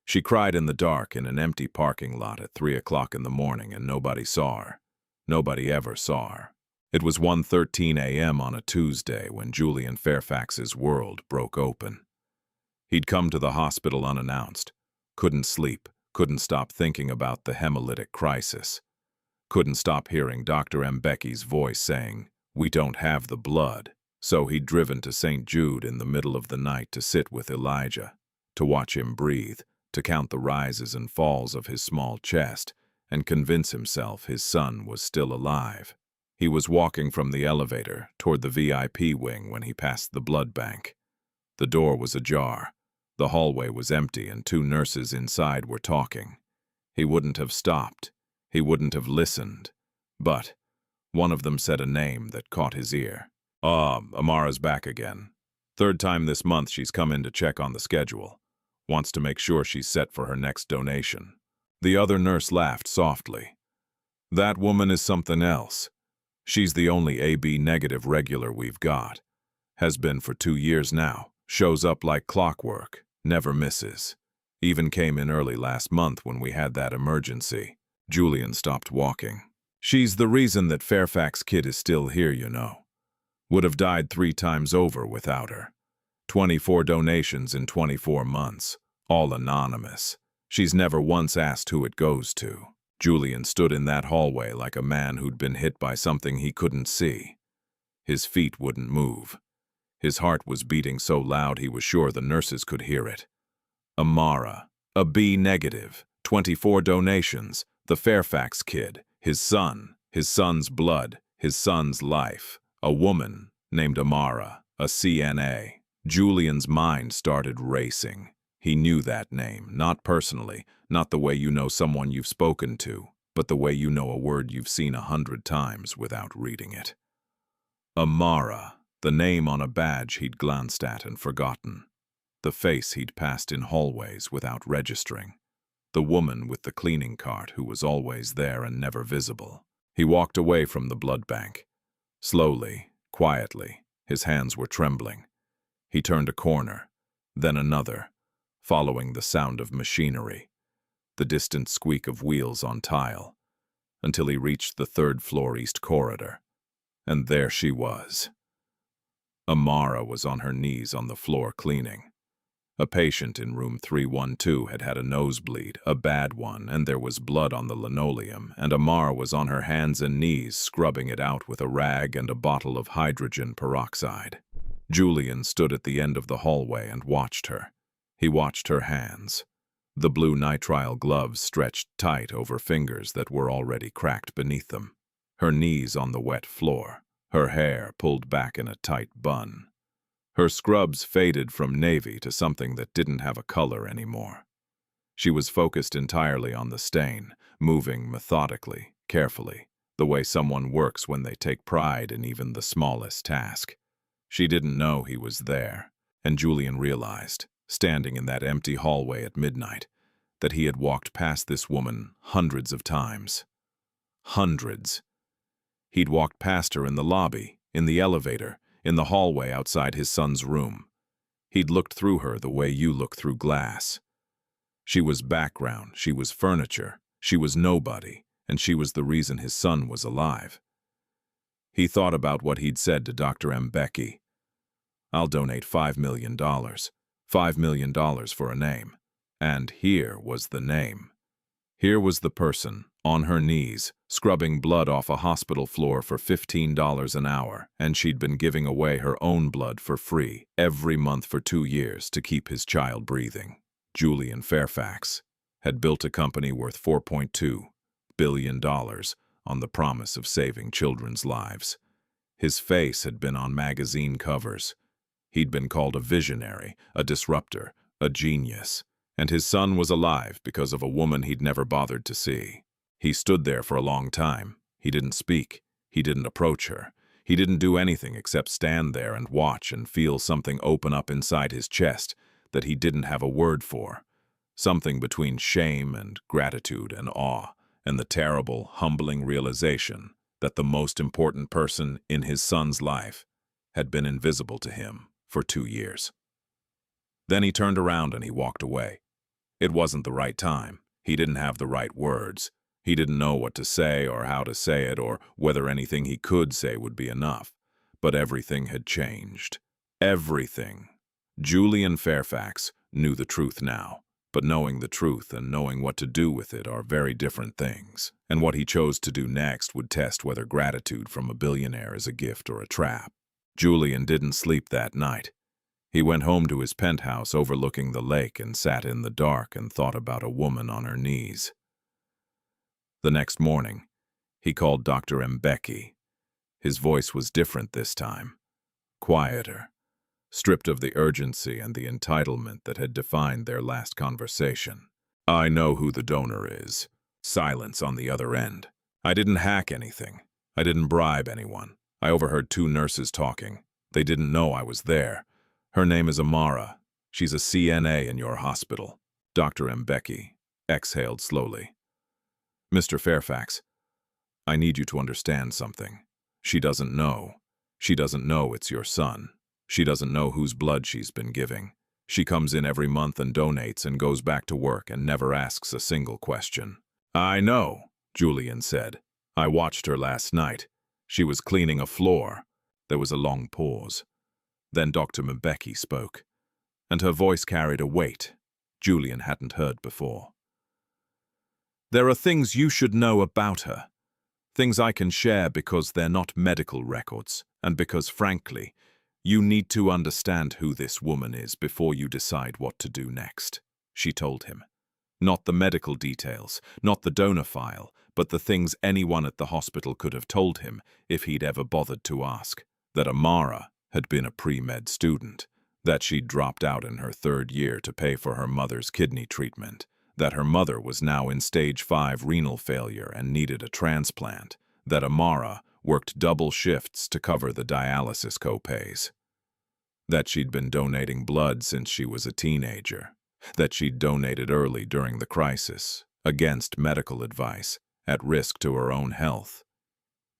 She cried in the dark in an empty parking lot at 3 o'clock in the morning and nobody saw her. Nobody ever saw her. It was 1:13 a.m. on a Tuesday when Julian Fairfax's world broke open. He'd come to the hospital unannounced, couldn't sleep, couldn't stop thinking about the hemolytic crisis, couldn't stop hearing Dr. Mbecky's voice saying, "We don't have the blood." So he'd driven to St. Jude in the middle of the night to sit with Elijah, to watch him breathe, to count the rises and falls of his small chest, and convince himself his son was still alive. He was walking from the elevator toward the VIP wing when he passed the blood bank. The door was ajar. The hallway was empty and two nurses inside were talking. He wouldn't have stopped. He wouldn't have listened. But one of them said a name that caught his ear. Amara's back again. Third time this month she's come in to check on the schedule. Wants to make sure she's set for her next donation. The other nurse laughed softly. That woman is something else. She's the only AB negative regular we've got. Has been for 2 years now. Shows up like clockwork. Never misses. Even came in early last month when we had that emergency. Julian stopped walking. She's the reason that Fairfax kid is still here, you know. Would have died 3 times over without her. 24 donations in 24 months. All anonymous. She's never once asked who it goes to. Julian stood in that hallway like a man who'd been hit by something he couldn't see. His feet wouldn't move. His heart was beating so loud he was sure the nurses could hear it. Amara, a B negative, 24 donations, the Fairfax kid, his son's blood, his son's life, a woman named Amara, a CNA. Julian's mind started racing. He knew that name, not personally, not the way you know someone you've spoken to, but the way you know a word you've seen 100 times without reading it. Amara, the name on a badge he'd glanced at and forgotten. The face he'd passed in hallways without registering. The woman with the cleaning cart who was always there and never visible. He walked away from the blood bank. Slowly, quietly, his hands were trembling. He turned a corner, then another, following the sound of machinery, the distant squeak of wheels on tile, until he reached the 3rd floor east corridor. And there she was. Amara was on her knees on the floor cleaning. A patient in room 312 had had a nosebleed, a bad one, and there was blood on the linoleum, and Amara was on her hands and knees scrubbing it out with a rag and a bottle of hydrogen peroxide. Julian stood at the end of the hallway and watched her. He watched her hands. The blue nitrile gloves stretched tight over fingers that were already cracked beneath them. Her knees on the wet floor, her hair pulled back in a tight bun. Her scrubs faded from navy to something that didn't have a color anymore. She was focused entirely on the stain, moving methodically, carefully, the way someone works when they take pride in even the smallest task. She didn't know he was there, and Julian realized, standing in that empty hallway at midnight, that he had walked past this woman hundreds of times. Hundreds. He'd walked past her in the lobby, in the elevator, in the hallway outside his son's room. He'd looked through her the way you look through glass. She was background, she was furniture, she was nobody, and she was the reason his son was alive. He thought about what he'd said to Dr. Mbeki. I'll donate $5 million. $5 million for a name. And here was the name. Here was the person, on her knees, scrubbing blood off a hospital floor for $15 an hour, and she'd been giving away her own blood for free every month for 2 years to keep his child breathing. Julian Fairfax had built a company worth $4.2 billion on the promise of saving children's lives. His face had been on magazine covers. He'd been called a visionary, a disruptor, a genius. And his son was alive because of a woman he'd never bothered to see. He stood there for a long time. He didn't speak. He didn't approach her. He didn't do anything except stand there and watch and feel something open up inside his chest that he didn't have a word for. Something between shame and gratitude and awe, and the terrible, humbling realization that the most important person in his son's life had been invisible to him for 2 years. Then he turned around and he walked away. It wasn't the right time. He didn't have the right words. He didn't know what to say or how to say it or whether anything he could say would be enough. But everything had changed. Everything. Julian Fairfax knew the truth now. But knowing the truth and knowing what to do with it are very different things. And what he chose to do next would test whether gratitude from a billionaire is a gift or a trap. Julian didn't sleep that night. He went home to his penthouse overlooking the lake and sat in the dark and thought about a woman on her knees. The next morning, he called Dr. Mbeki. His voice was different this time, quieter, stripped of the urgency and the entitlement that had defined their last conversation. "I know who the donor is." Silence on the other end. "I didn't hack anything. I didn't bribe anyone. I overheard 2 nurses talking. They didn't know I was there. Her name is Amara. She's a CNA in your hospital." Dr. Mbeki exhaled slowly. "Mr. Fairfax, I need you to understand something. She doesn't know. She doesn't know it's your son. She doesn't know whose blood she's been giving. She comes in every month and donates and goes back to work and never asks a single question." "I know," Julian said. "I watched her last night. She was cleaning a floor." There was a long pause. Then Dr. Mbeki spoke, and her voice carried a weight Julian hadn't heard before. "There are things you should know about her. Things I can share because they're not medical records, and because, frankly, you need to understand who this woman is before you decide what to do next," she told him. Not the medical details, not the donor file, but the things anyone at the hospital could have told him if he'd ever bothered to ask. That Amara had been a pre-med student, that she'd dropped out in her 3rd year to pay for her mother's kidney treatment, that her mother was now in stage 5 renal failure and needed a transplant, that Amara worked double shifts to cover the dialysis co-pays, that she'd been donating blood since she was a teenager, that she'd donated early during the crisis, against medical advice, at risk to her own health,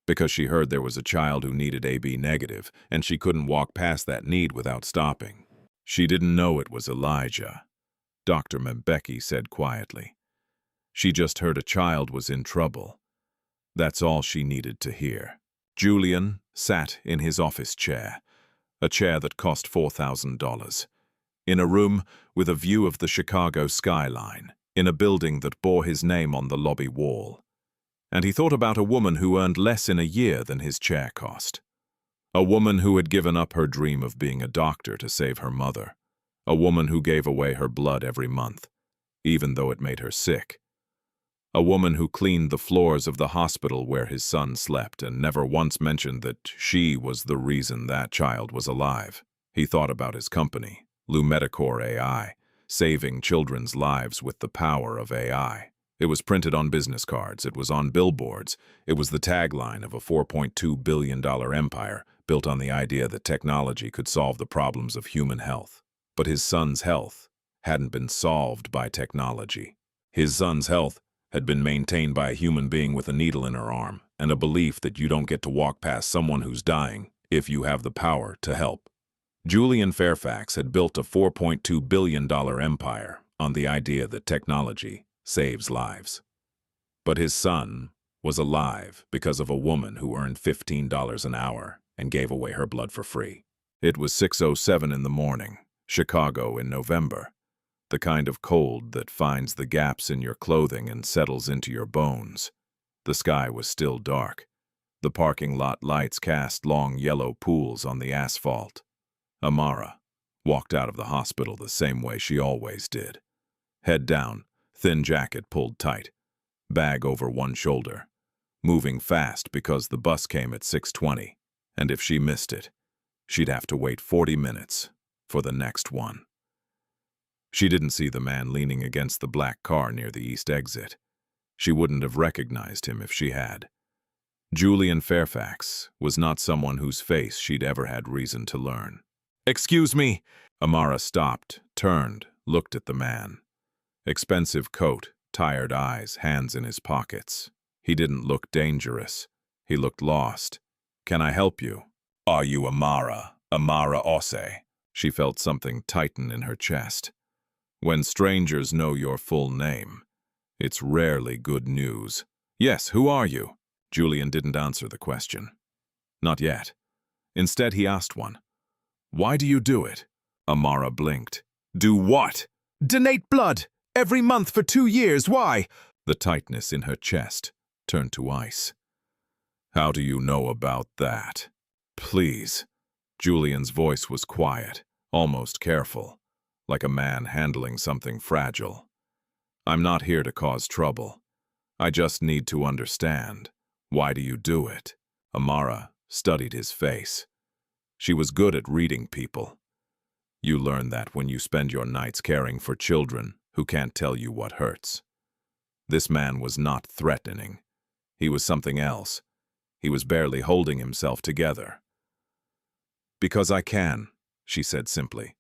because she heard there was a child who needed AB negative, and she couldn't walk past that need without stopping. She didn't know it was Elijah, Dr. Mbeki said quietly. She just heard a child was in trouble. That's all she needed to hear. Julian sat in his office chair, a chair that cost $4,000, in a room with a view of the Chicago skyline, in a building that bore his name on the lobby wall. And he thought about a woman who earned less in a year than his chair cost. A woman who had given up her dream of being a doctor to save her mother. A woman who gave away her blood every month, even though it made her sick. A woman who cleaned the floors of the hospital where his son slept and never once mentioned that she was the reason that child was alive. He thought about his company, Lumeticore AI, saving children's lives with the power of AI. It was printed on business cards, it was on billboards, it was the tagline of a $4.2 billion empire built on the idea that technology could solve the problems of human health. But his son's health hadn't been solved by technology. His son's health had been maintained by a human being with a needle in her arm and a belief that you don't get to walk past someone who's dying if you have the power to help. Julian Fairfax had built a $4.2 billion empire on the idea that technology saves lives. But his son was alive because of a woman who earned $15 an hour and gave away her blood for free. It was 6:07 in the morning, Chicago in November, the kind of cold that finds the gaps in your clothing and settles into your bones. The sky was still dark. The parking lot lights cast long yellow pools on the asphalt. Amara walked out of the hospital the same way she always did. Head down, thin jacket pulled tight, bag over one shoulder, moving fast because the bus came at 6:20, and if she missed it, she'd have to wait 40 minutes for the next one. She didn't see the man leaning against the black car near the east exit. She wouldn't have recognized him if she had. Julian Fairfax was not someone whose face she'd ever had reason to learn. "Excuse me." Amara stopped, turned, looked at the man. Expensive coat, tired eyes, hands in his pockets. He didn't look dangerous. He looked lost. "Can I help you?" "Are you Amara? Amara Ose?" She felt something tighten in her chest. When strangers know your full name, it's rarely good news. Yes, who are you? Julian didn't answer the question. Not yet. Instead, he asked one. Why do you do it? Amara blinked. Do what? Donate blood! Every month for 2 years, why? The tightness in her chest turned to ice. How do you know about that? Please. Julian's voice was quiet, almost careful, like a man handling something fragile. I'm not here to cause trouble. I just need to understand. Why do you do it? Amara studied his face. She was good at reading people. You learn that when you spend your nights caring for children who can't tell you what hurts. This man was not threatening. He was something else. He was barely holding himself together. Because I can, she said simply.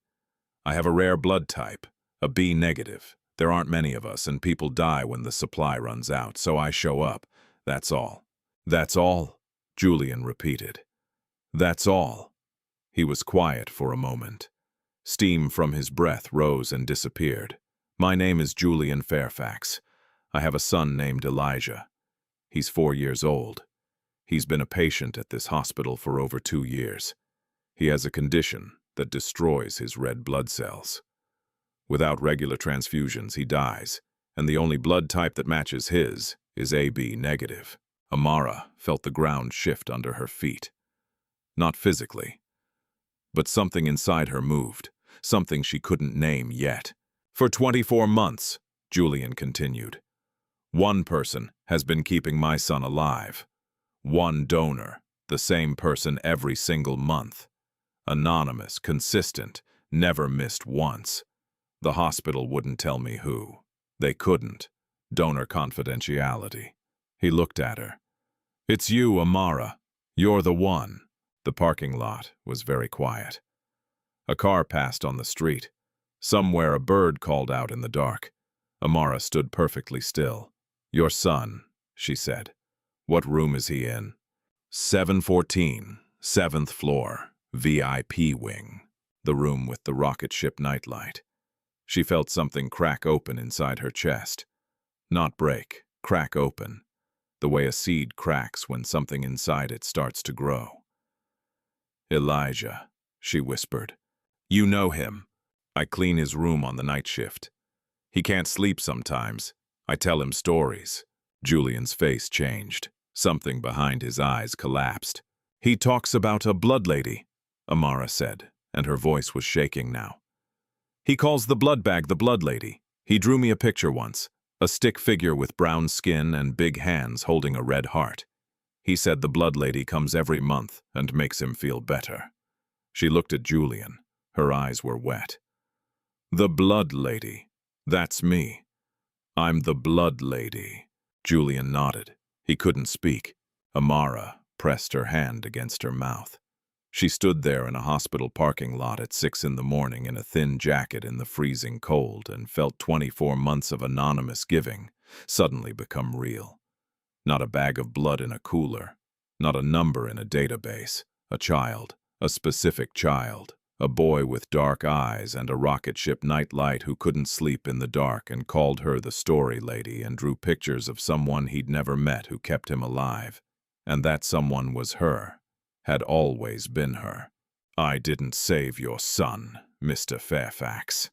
I have a rare blood type, a B negative. There aren't many of us, and people die when the supply runs out, so I show up. That's all. That's all, Julian repeated. That's all. He was quiet for a moment. Steam from his breath rose and disappeared. My name is Julian Fairfax. I have a son named Elijah. He's 4 years old. He's been a patient at this hospital for over 2 years. He has a condition that destroys his red blood cells. Without regular transfusions, he dies, and the only blood type that matches his is AB negative. Amara felt the ground shift under her feet. Not physically, but something inside her moved, something she couldn't name yet. For 24 months, Julian continued, one person has been keeping my son alive. One donor, the same person every single month. Anonymous, consistent, never missed once. The hospital wouldn't tell me who. They couldn't. Donor confidentiality. He looked at her. It's you, Amara. You're the one. The parking lot was very quiet. A car passed on the street. Somewhere a bird called out in the dark. Amara stood perfectly still. Your son, she said. What room is he in? 714, 7th floor, VIP wing. The room with the rocket ship nightlight. She felt something crack open inside her chest. Not break, crack open. The way a seed cracks when something inside it starts to grow. Elijah, she whispered. You know him. I clean his room on the night shift. He can't sleep sometimes. I tell him stories. Julian's face changed. Something behind his eyes collapsed. He talks about a blood lady, Amara said, and her voice was shaking now. He calls the blood bag the blood lady. He drew me a picture once, a stick figure with brown skin and big hands holding a red heart. He said the blood lady comes every month and makes him feel better. She looked at Julian. Her eyes were wet. The blood lady. That's me. I'm the blood lady. Julian nodded. He couldn't speak. Amara pressed her hand against her mouth. She stood there in a hospital parking lot at 6 in the morning in a thin jacket in the freezing cold and felt 24 months of anonymous giving suddenly become real. Not a bag of blood in a cooler, not a number in a database, a child, a specific child, a boy with dark eyes and a rocket ship nightlight who couldn't sleep in the dark and called her the story lady and drew pictures of someone he'd never met who kept him alive. And that someone was her. Had always been her. I didn't save your son, Mr. Fairfax,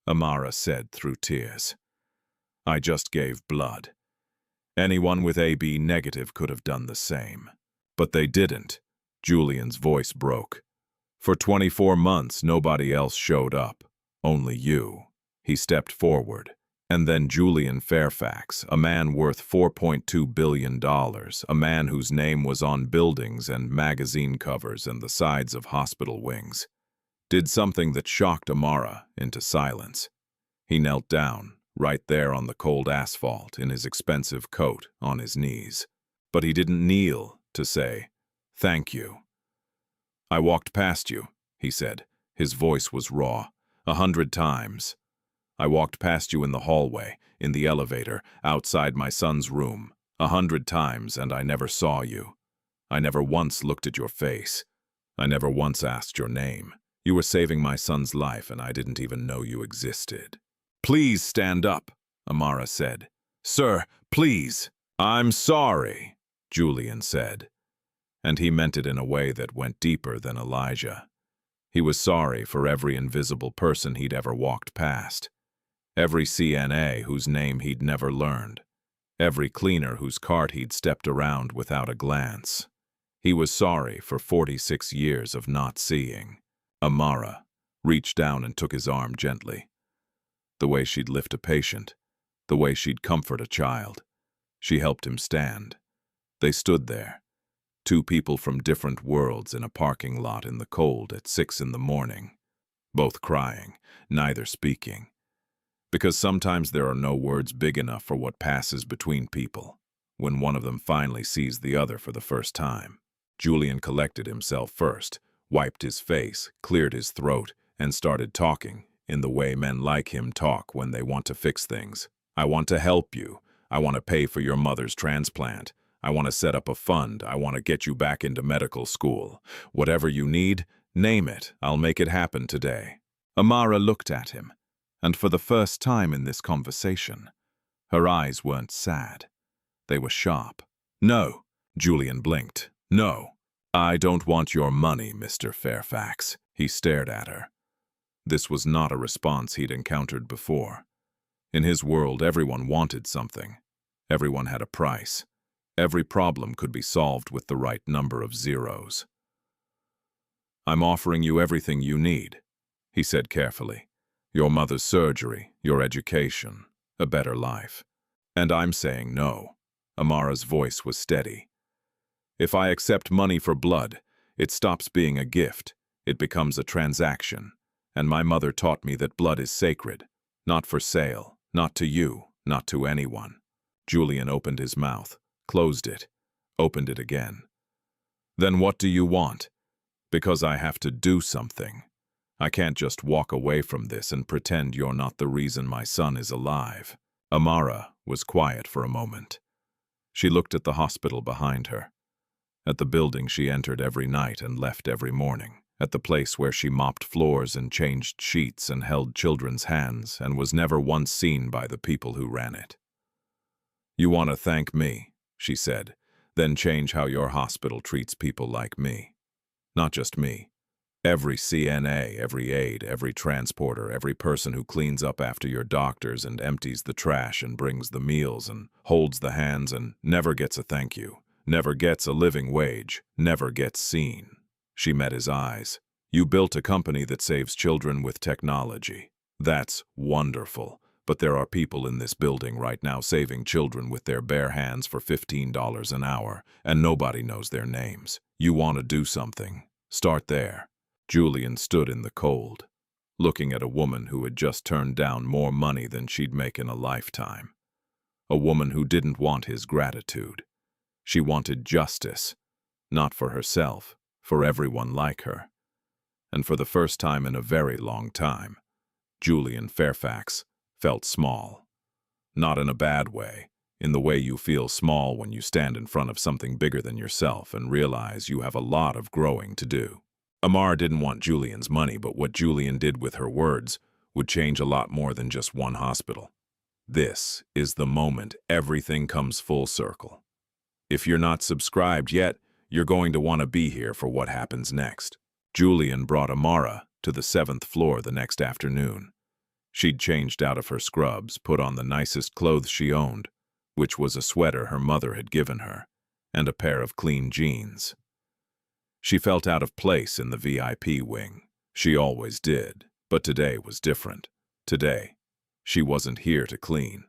Amara said through tears. I just gave blood. Anyone with AB negative could have done the same. But they didn't. Julian's voice broke. For 24 months, nobody else showed up. Only you. He stepped forward. And then Julian Fairfax, a man worth $4.2 billion, a man whose name was on buildings and magazine covers and the sides of hospital wings, did something that shocked Amara into silence. He knelt down, right there on the cold asphalt, in his expensive coat, on his knees. But he didn't kneel to say, "Thank you." I walked past you, he said. His voice was raw. 100 times. I walked past you in the hallway, in the elevator, outside my son's room, 100 times, and I never saw you. I never once looked at your face. I never once asked your name. You were saving my son's life, and I didn't even know you existed. Please stand up, Amara said. Sir, please. "I'm sorry," Julian said, and he meant it in a way that went deeper than Elijah. He was sorry for every invisible person he'd ever walked past, every CNA whose name he'd never learned, every cleaner whose cart he'd stepped around without a glance. He was sorry for 46 years of not seeing. Amara reached down and took his arm gently. The way she'd lift a patient, the way she'd comfort a child. She helped him stand. They stood there, two people from different worlds in a parking lot in the cold at 6 in the morning, both crying, neither speaking. Because sometimes there are no words big enough for what passes between people, when one of them finally sees the other for the first time. Julian collected himself first, wiped his face, cleared his throat, and started talking in the way men like him talk when they want to fix things. "I want to help you. I want to pay for your mother's transplant. I want to set up a fund. I want to get you back into medical school. Whatever you need, name it. I'll make it happen today." Amara looked at him, and for the first time in this conversation, her eyes weren't sad. They were sharp. "No," Julian blinked. "No. I don't want your money, Mr. Fairfax." He stared at her. This was not a response he'd encountered before. In his world, everyone wanted something. Everyone had a price. Every problem could be solved with the right number of zeros. "I'm offering you everything you need," he said carefully. "Your mother's surgery, your education, a better life. And I'm saying no." Amara's voice was steady. "If I accept money for blood, it stops being a gift. It becomes a transaction. And my mother taught me that blood is sacred, not for sale, not to you, not to anyone." Julian opened his mouth, closed it, opened it again. "Then what do you want?" "Because I have to do something. I can't just walk away from this and pretend you're not the reason my son is alive." Amara was quiet for a moment. She looked at the hospital behind her, at the building she entered every night and left every morning, at the place where she mopped floors and changed sheets and held children's hands and was never once seen by the people who ran it. "You want to thank me," she said, "then change how your hospital treats people like me. Not just me. Every CNA, every aide, every transporter, every person who cleans up after your doctors and empties the trash and brings the meals and holds the hands and never gets a thank you, never gets a living wage, never gets seen." She met his eyes. "You built a company that saves children with technology. That's wonderful. But there are people in this building right now saving children with their bare hands for $15 an hour, and nobody knows their names. You want to do something. Start there." Julian stood in the cold, looking at a woman who had just turned down more money than she'd make in a lifetime. A woman who didn't want his gratitude. She wanted justice, not for herself, for everyone like her. And for the first time in a very long time, Julian Fairfax felt small. Not in a bad way, in the way you feel small when you stand in front of something bigger than yourself and realize you have a lot of growing to do. Amara didn't want Julian's money, but what Julian did with her words would change a lot more than just one hospital. This is the moment everything comes full circle. If you're not subscribed yet, you're going to want to be here for what happens next. Julian brought Amara to the 7th floor the next afternoon. She'd changed out of her scrubs, put on the nicest clothes she owned, which was a sweater her mother had given her, and a pair of clean jeans. She felt out of place in the VIP wing. She always did, but today was different. Today, she wasn't here to clean.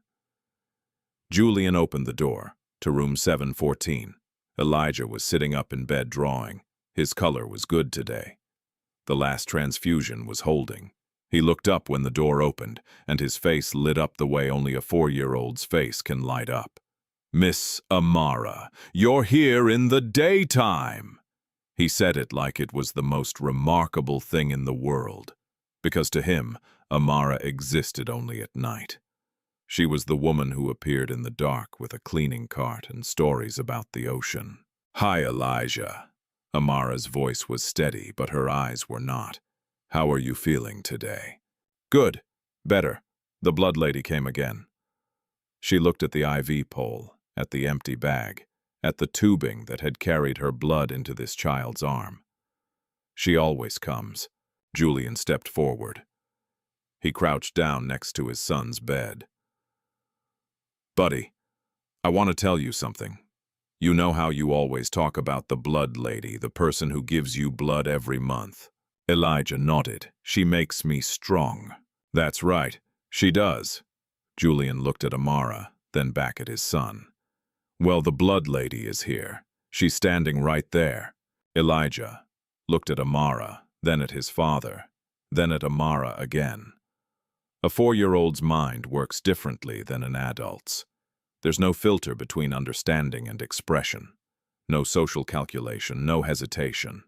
Julian opened the door to room 714. Elijah was sitting up in bed drawing. His color was good today. The last transfusion was holding. He looked up when the door opened, and his face lit up the way only a 4-year-old's face can light up. "Miss Amara, you're here in the daytime!" He said it like it was the most remarkable thing in the world, because to him, Amara existed only at night. She was the woman who appeared in the dark with a cleaning cart and stories about the ocean. "Hi, Elijah." Amara's voice was steady, but her eyes were not. "How are you feeling today?" "Good. Better." The blood lady came again. She looked at the IV pole, at the empty bag, at the tubing that had carried her blood into this child's arm. "She always comes." Julian stepped forward. He crouched down next to his son's bed. "Buddy, I want to tell you something. You know how you always talk about the blood lady, the person who gives you blood every month?" Elijah nodded. "She makes me strong." "That's right, she does." Julian looked at Amara, then back at his son. "Well, the blood lady is here. She's standing right there." Elijah looked at Amara, then at his father, then at Amara again. A 4-year-old's mind works differently than an adult's. There's no filter between understanding and expression. No social calculation, no hesitation.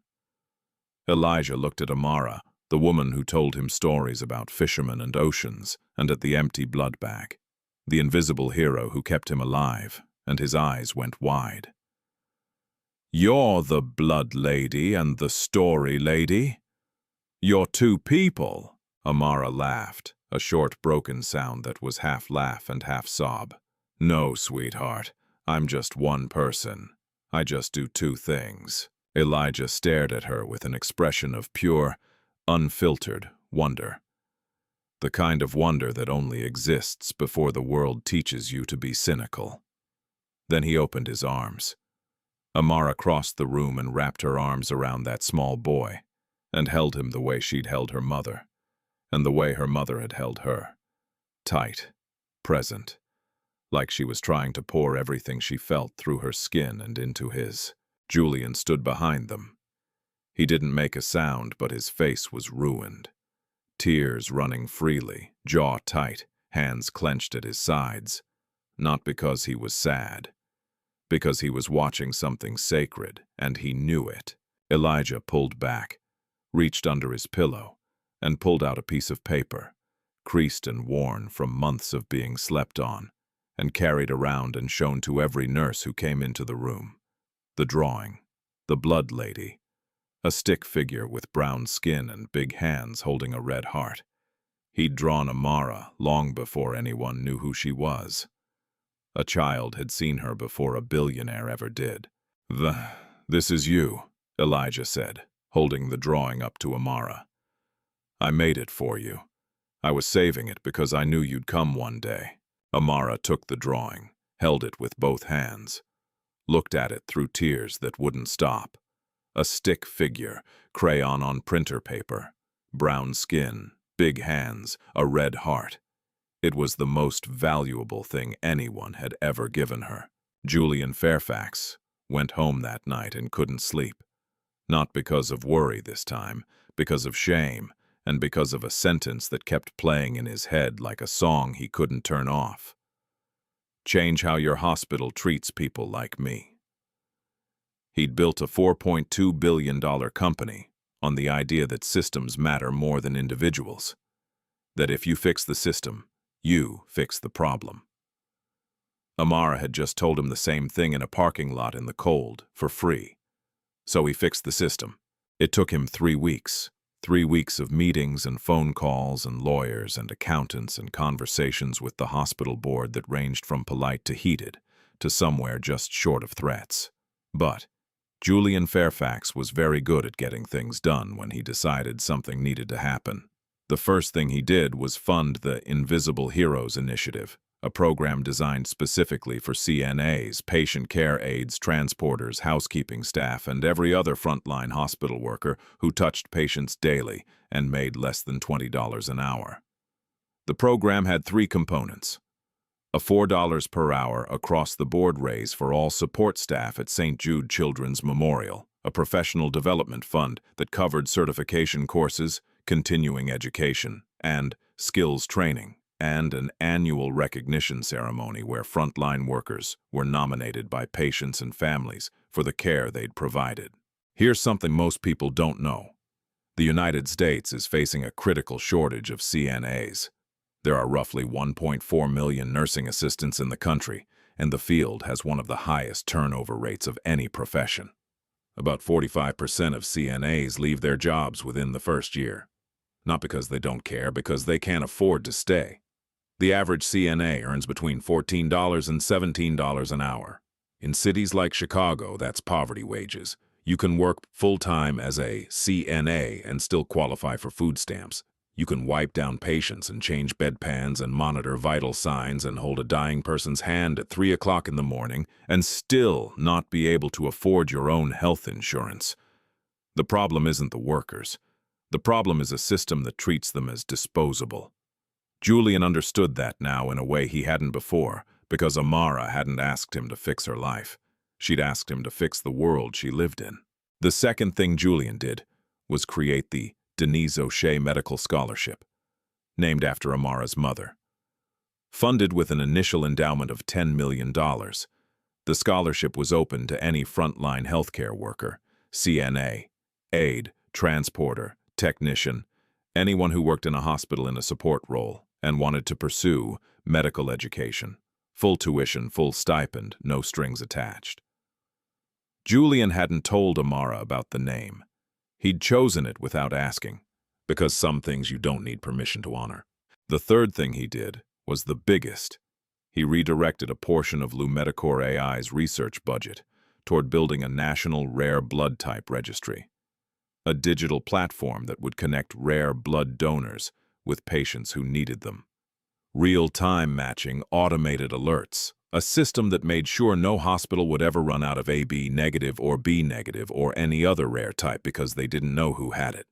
Elijah looked at Amara, the woman who told him stories about fishermen and oceans, and at the empty blood bag, the invisible hero who kept him alive, and his eyes went wide. "You're the blood lady and the story lady? You're two people," Amara laughed, a short broken sound that was half laugh and half sob. "No, sweetheart, I'm just one person. I just do two things." Elijah stared at her with an expression of pure, unfiltered wonder. The kind of wonder that only exists before the world teaches you to be cynical. Then he opened his arms. Amara crossed the room and wrapped her arms around that small boy, and held him the way she'd held her mother, and the way her mother had held her. Tight, present, like she was trying to pour everything she felt through her skin and into his. Julian stood behind them. He didn't make a sound, but his face was ruined. Tears running freely, jaw tight, hands clenched at his sides. Not because he was sad, because he was watching something sacred, and he knew it. Elijah pulled back, reached under his pillow, and pulled out a piece of paper, creased and worn from months of being slept on, and carried around and shown to every nurse who came into the room. The drawing, the blood lady, a stick figure with brown skin and big hands holding a red heart. He'd drawn Amara long before anyone knew who she was. A child had seen her before a billionaire ever did. "This is you," Elijah said, holding the drawing up to Amara. "I made it for you. I was saving it because I knew you'd come one day." Amara took the drawing, held it with both hands, looked at it through tears that wouldn't stop. A stick figure, crayon on printer paper, brown skin, big hands, a red heart. It was the most valuable thing anyone had ever given her. Julian Fairfax went home that night and couldn't sleep. Not because of worry this time, because of shame, and because of a sentence that kept playing in his head like a song he couldn't turn off. "Change how your hospital treats people like me." He'd built a $4.2 billion company on the idea that systems matter more than individuals. That if you fix the system, you fix the problem. Amara had just told him the same thing in a parking lot in the cold, for free. So he fixed the system. It took him 3 weeks. 3 weeks of meetings and phone calls and lawyers and accountants and conversations with the hospital board that ranged from polite to heated, to somewhere just short of threats. But Julian Fairfax was very good at getting things done when he decided something needed to happen. The first thing he did was fund the Invisible Heroes Initiative, a program designed specifically for CNAs, patient care aides, transporters, housekeeping staff, and every other frontline hospital worker who touched patients daily and made less than $20 an hour. The program had 3 components: a $4 per hour across-the-board raise for all support staff at St. Jude Children's Memorial, a professional development fund that covered certification courses, continuing education, and skills training, and an annual recognition ceremony where frontline workers were nominated by patients and families for the care they'd provided. Here's something most people don't know. The United States is facing a critical shortage of CNAs. There are roughly 1.4 million nursing assistants in the country, and the field has one of the highest turnover rates of any profession. About 45% of CNAs leave their jobs within the first year. Not because they don't care, because they can't afford to stay. The average CNA earns between $14 and $17 an hour. In cities like Chicago, that's poverty wages. You can work full-time as a CNA and still qualify for food stamps. You can wipe down patients and change bedpans and monitor vital signs and hold a dying person's hand at 3 o'clock in the morning and still not be able to afford your own health insurance. The problem isn't the workers. The problem is a system that treats them as disposable. Julian understood that now in a way he hadn't before, because Amara hadn't asked him to fix her life. She'd asked him to fix the world she lived in. The second thing Julian did was create the Denise O'Shea Medical Scholarship, named after Amara's mother. Funded with an initial endowment of $10 million, the scholarship was open to any frontline healthcare worker, CNA, aide, transporter, technician, anyone who worked in a hospital in a support role and wanted to pursue medical education. Full tuition, full stipend, no strings attached. Julian hadn't told Amara about the name. He'd chosen it without asking, because some things you don't need permission to honor. The third thing he did was the biggest. He redirected a portion of Lumedicore AI's research budget toward building a national rare blood type registry, a digital platform that would connect rare blood donors with patients who needed them. Real-time matching, automated alerts, a system that made sure no hospital would ever run out of AB negative or B negative or any other rare type because they didn't know who had it.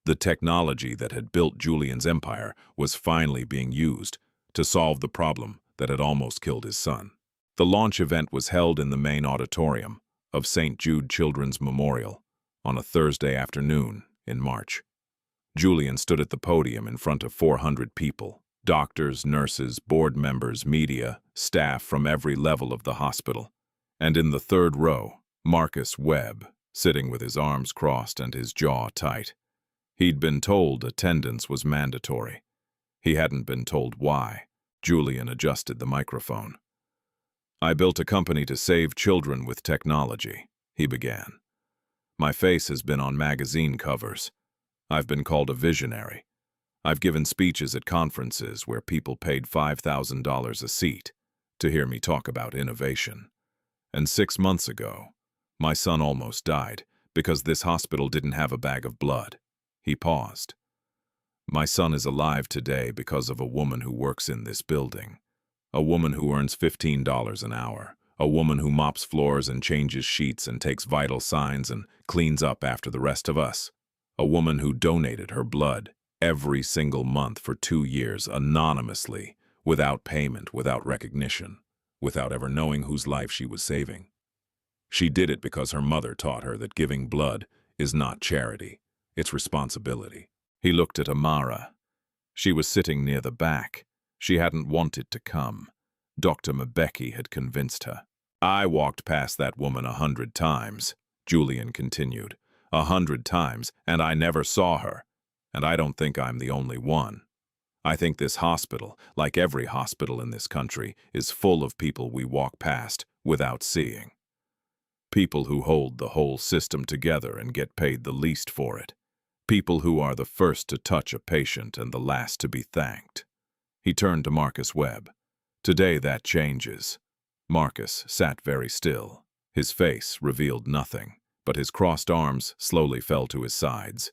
The technology that had built Julian's empire was finally being used to solve the problem that had almost killed his son. The launch event was held in the main auditorium of St. Jude Children's Memorial on a Thursday afternoon in March. Julian stood at the podium in front of 400 people. Doctors, nurses, board members, media, staff from every level of the hospital. And in the third row, Marcus Webb, sitting with his arms crossed and his jaw tight. He'd been told attendance was mandatory. He hadn't been told why. Julian adjusted the microphone. "I built a company to save children with technology," he began. "My face has been on magazine covers. I've been called a visionary. I've given speeches at conferences where people paid $5,000 a seat to hear me talk about innovation. And 6 months ago, my son almost died because this hospital didn't have a bag of blood." He paused. "My son is alive today because of a woman who works in this building. A woman who earns $15 an hour. A woman who mops floors and changes sheets and takes vital signs and cleans up after the rest of us. A woman who donated her blood every single month for 2 years, anonymously, without payment, without recognition, without ever knowing whose life she was saving. She did it because her mother taught her that giving blood is not charity, it's responsibility." He looked at Amara. She was sitting near the back. She hadn't wanted to come. Dr. Mbeki had convinced her. "I walked past that woman 100 times, Julian continued. 100 times, and I never saw her. And I don't think I'm the only one. I think this hospital, like every hospital in this country, is full of people we walk past without seeing. People who hold the whole system together and get paid the least for it. People who are the first to touch a patient and the last to be thanked." He turned to Marcus Webb. "Today that changes." Marcus sat very still. His face revealed nothing, but his crossed arms slowly fell to his sides.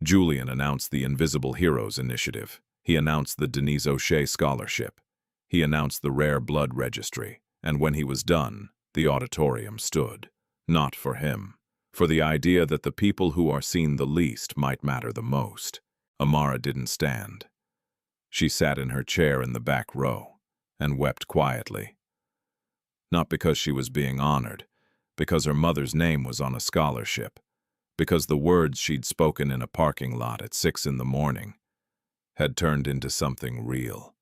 Julian announced the Invisible Heroes Initiative. He announced the Denise O'Shea Scholarship. He announced the Rare Blood Registry. And when he was done, the auditorium stood. Not for him. For the idea that the people who are seen the least might matter the most. Amara didn't stand. She sat in her chair in the back row and wept quietly. Not because she was being honored, because her mother's name was on a scholarship. Because the words she'd spoken in a parking lot at 6 in the morning had turned into something real.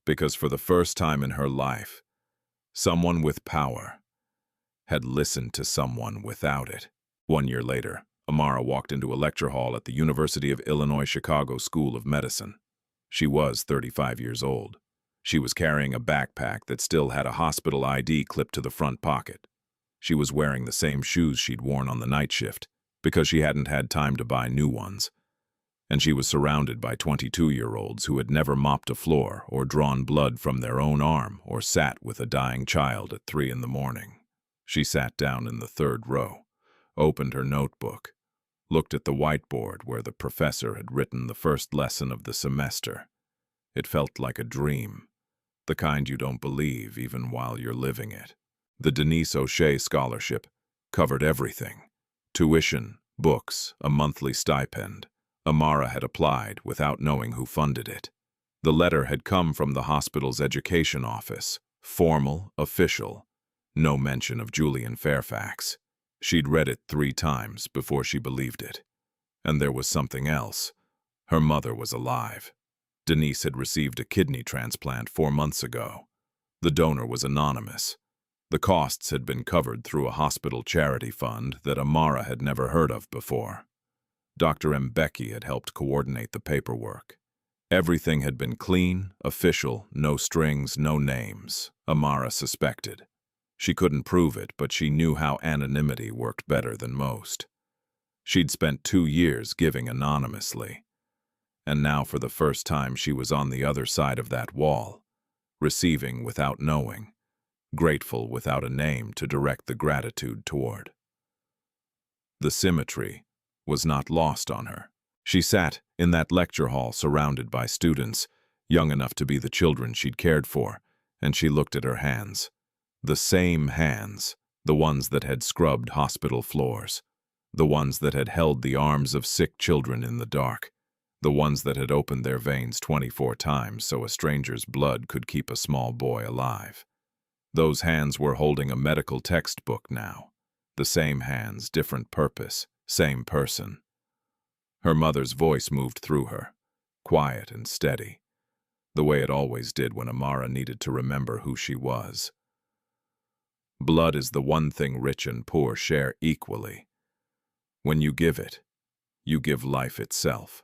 Because for the first time in her life, someone with power had listened to someone without it. 1 year later, Amara walked into a lecture hall at the University of Illinois Chicago School of Medicine. She was 35 years old. She was carrying a backpack that still had a hospital ID clipped to the front pocket. She was wearing the same shoes she'd worn on the night shift, because she hadn't had time to buy new ones. and she was surrounded by 22-year-olds who had never mopped a floor or drawn blood from their own arm or sat with a dying child at 3 in the morning. She sat down in the third row, opened her notebook, looked at the whiteboard where the professor had written the first lesson of the semester. It felt like a dream, the kind you don't believe even while you're living it. The Denise O'Shea Scholarship covered everything: tuition, books, a monthly stipend. Amara had applied without knowing who funded it. The letter had come from the hospital's education office, formal, official, no mention of Julian Fairfax. She'd read it 3 times before she believed it. And there was something else. Her mother was alive. Denise had received a kidney transplant 4 months ago. The donor was anonymous. The costs had been covered through a hospital charity fund that Amara had never heard of before. Dr. Mbeki had helped coordinate the paperwork. Everything had been clean, official, no strings, no names, Amara suspected. She couldn't prove it, but she knew how anonymity worked better than most. She'd spent 2 years giving anonymously. And now for the first time she was on the other side of that wall, receiving without knowing, grateful without a name to direct the gratitude toward. The symmetry was not lost on her. She sat in that lecture hall surrounded by students, young enough to be the children she'd cared for, and she looked at her hands. The same hands, the ones that had scrubbed hospital floors, the ones that had held the arms of sick children in the dark, the ones that had opened their veins 24 times so a stranger's blood could keep a small boy alive. Those hands were holding a medical textbook now. The same hands, different purpose, same person. Her mother's voice moved through her, quiet and steady, the way it always did when Amara needed to remember who she was. Blood is the one thing rich and poor share equally. When you give it, you give life itself.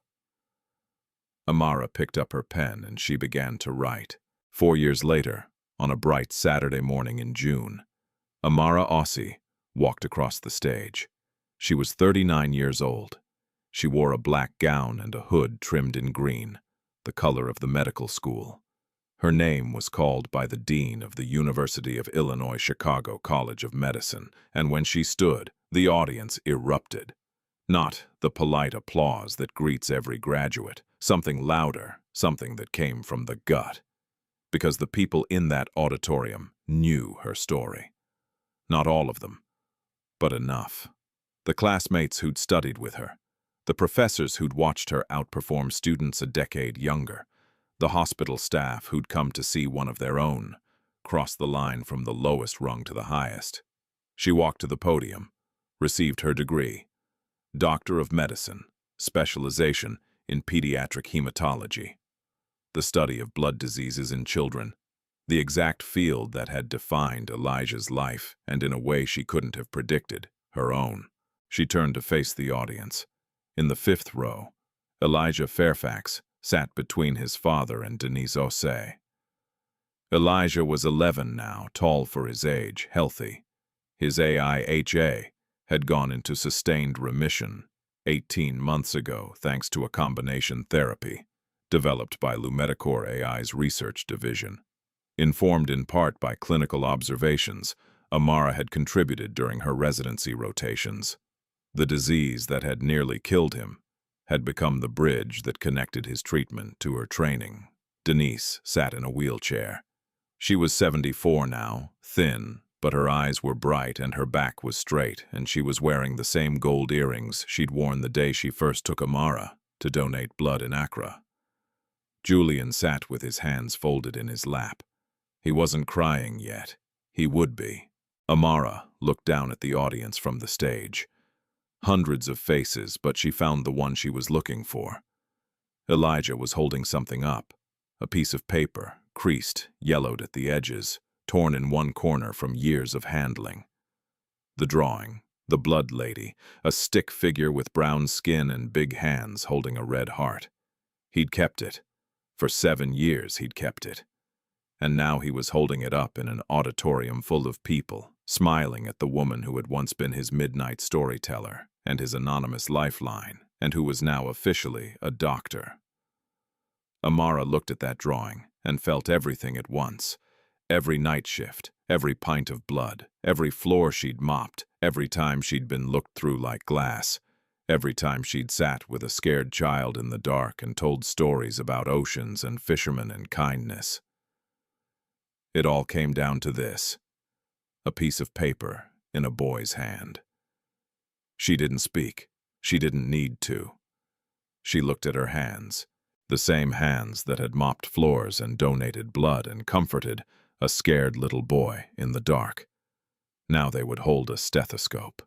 Amara picked up her pen and she began to write. 4 years later, on a bright Saturday morning in June, Amara Ossie walked across the stage. She was 39 years old. She wore a black gown and a hood trimmed in green, the color of the medical school. Her name was called by the dean of the University of Illinois Chicago College of Medicine, and when she stood, the audience erupted. Not the polite applause that greets every graduate, something louder, something that came from the gut. Because the people in that auditorium knew her story. Not all of them, but enough. The classmates who'd studied with her, the professors who'd watched her outperform students a decade younger, the hospital staff who'd come to see one of their own, cross the line from the lowest rung to the highest. She walked to the podium, received her degree, Doctor of Medicine, specialization in pediatric hematology, the study of blood diseases in children, the exact field that had defined Elijah's life and in a way she couldn't have predicted, her own. She turned to face the audience. In the 5th row, Elijah Fairfax sat between his father and Denise O'Shea. Elijah was 11 now, tall for his age, healthy. His AIHA had gone into sustained remission 18 months ago thanks to a combination therapy developed by Lumedicor AI's research division. Informed in part by clinical observations, Amara had contributed during her residency rotations. The disease that had nearly killed him had become the bridge that connected his treatment to her training. Denise sat in a wheelchair. She was 74 now, thin, but her eyes were bright and her back was straight, and she was wearing the same gold earrings she'd worn the day she first took Amara to donate blood in Accra. Julian sat with his hands folded in his lap. He wasn't crying yet. He would be. Amara looked down at the audience from the stage. Hundreds of faces, but she found the one she was looking for. Elijah was holding something up, a piece of paper, creased, yellowed at the edges, torn in one corner from years of handling. The drawing, the blood lady, a stick figure with brown skin and big hands holding a red heart. He'd kept it. For 7 years he'd kept it. And now he was holding it up in an auditorium full of people, smiling at the woman who had once been his midnight storyteller and his anonymous lifeline, and who was now officially a doctor. Amara looked at that drawing and felt everything at once. Every night shift, every pint of blood, every floor she'd mopped, every time she'd been looked through like glass, every time she'd sat with a scared child in the dark and told stories about oceans and fishermen and kindness. It all came down to this: a piece of paper in a boy's hand. She didn't speak. She didn't need to. She looked at her hands, the same hands that had mopped floors and donated blood and comforted a scared little boy in the dark. Now they would hold a stethoscope,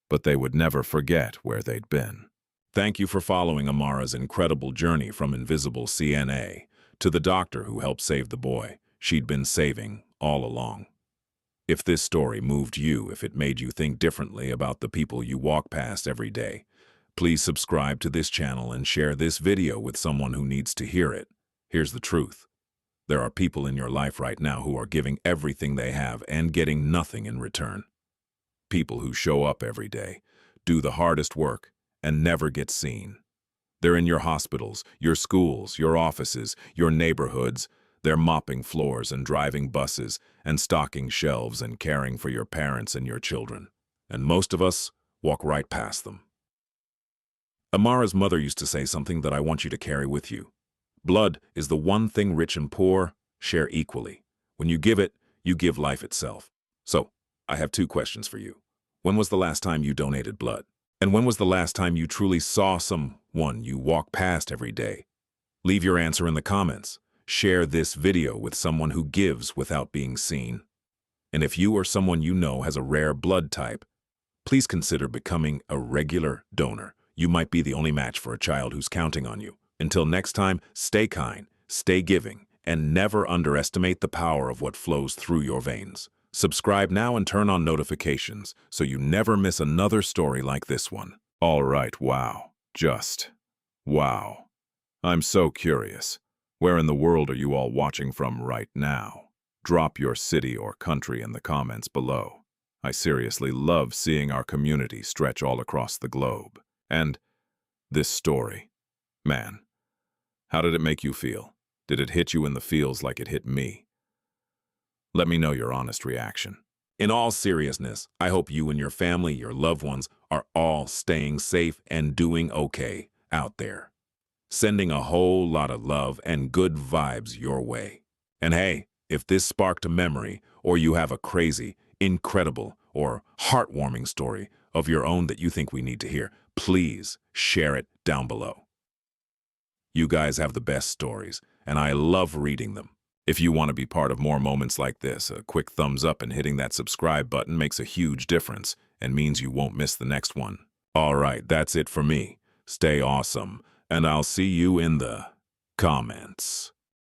but they would never forget where they'd been. Thank you for following Amara's incredible journey from invisible CNA to the doctor who helped save the boy she'd been saving all along. If this story moved you, if it made you think differently about the people you walk past every day, please subscribe to this channel and share this video with someone who needs to hear it. Here's the truth. There are people in your life right now who are giving everything they have and getting nothing in return. People who show up every day, do the hardest work, and never get seen. They're in your hospitals, your schools, your offices, your neighborhoods. They're mopping floors and driving buses and stocking shelves and caring for your parents and your children. And most of us walk right past them. Amara's mother used to say something that I want you to carry with you. Blood is the one thing rich and poor share equally. When you give it, you give life itself. So, I have 2 questions for you. When was the last time you donated blood? And when was the last time you truly saw someone you walk past every day? Leave your answer in the comments. Share this video with someone who gives without being seen. And if you or someone you know has a rare blood type, please consider becoming a regular donor. You might be the only match for a child who's counting on you. Until next time, stay kind, stay giving, and never underestimate the power of what flows through your veins. Subscribe now and turn on notifications so you never miss another story like this one. All right, wow. Just wow. I'm so curious. Where in the world are you all watching from right now? Drop your city or country in the comments below. I seriously love seeing our community stretch all across the globe. And this story, man, how did it make you feel? Did it hit you in the feels like it hit me? Let me know your honest reaction. In all seriousness, I hope you and your family, your loved ones, are all staying safe and doing okay out there. Sending a whole lot of love and good vibes your way. And hey, if this sparked a memory, or you have a crazy, incredible, or heartwarming story of your own that you think we need to hear, please share it down below. You guys have the best stories, and I love reading them. If you want to be part of more moments like this, a quick thumbs up and hitting that subscribe button makes a huge difference and means you won't miss the next one. All right, that's it for me. Stay awesome, and I'll see you in the comments.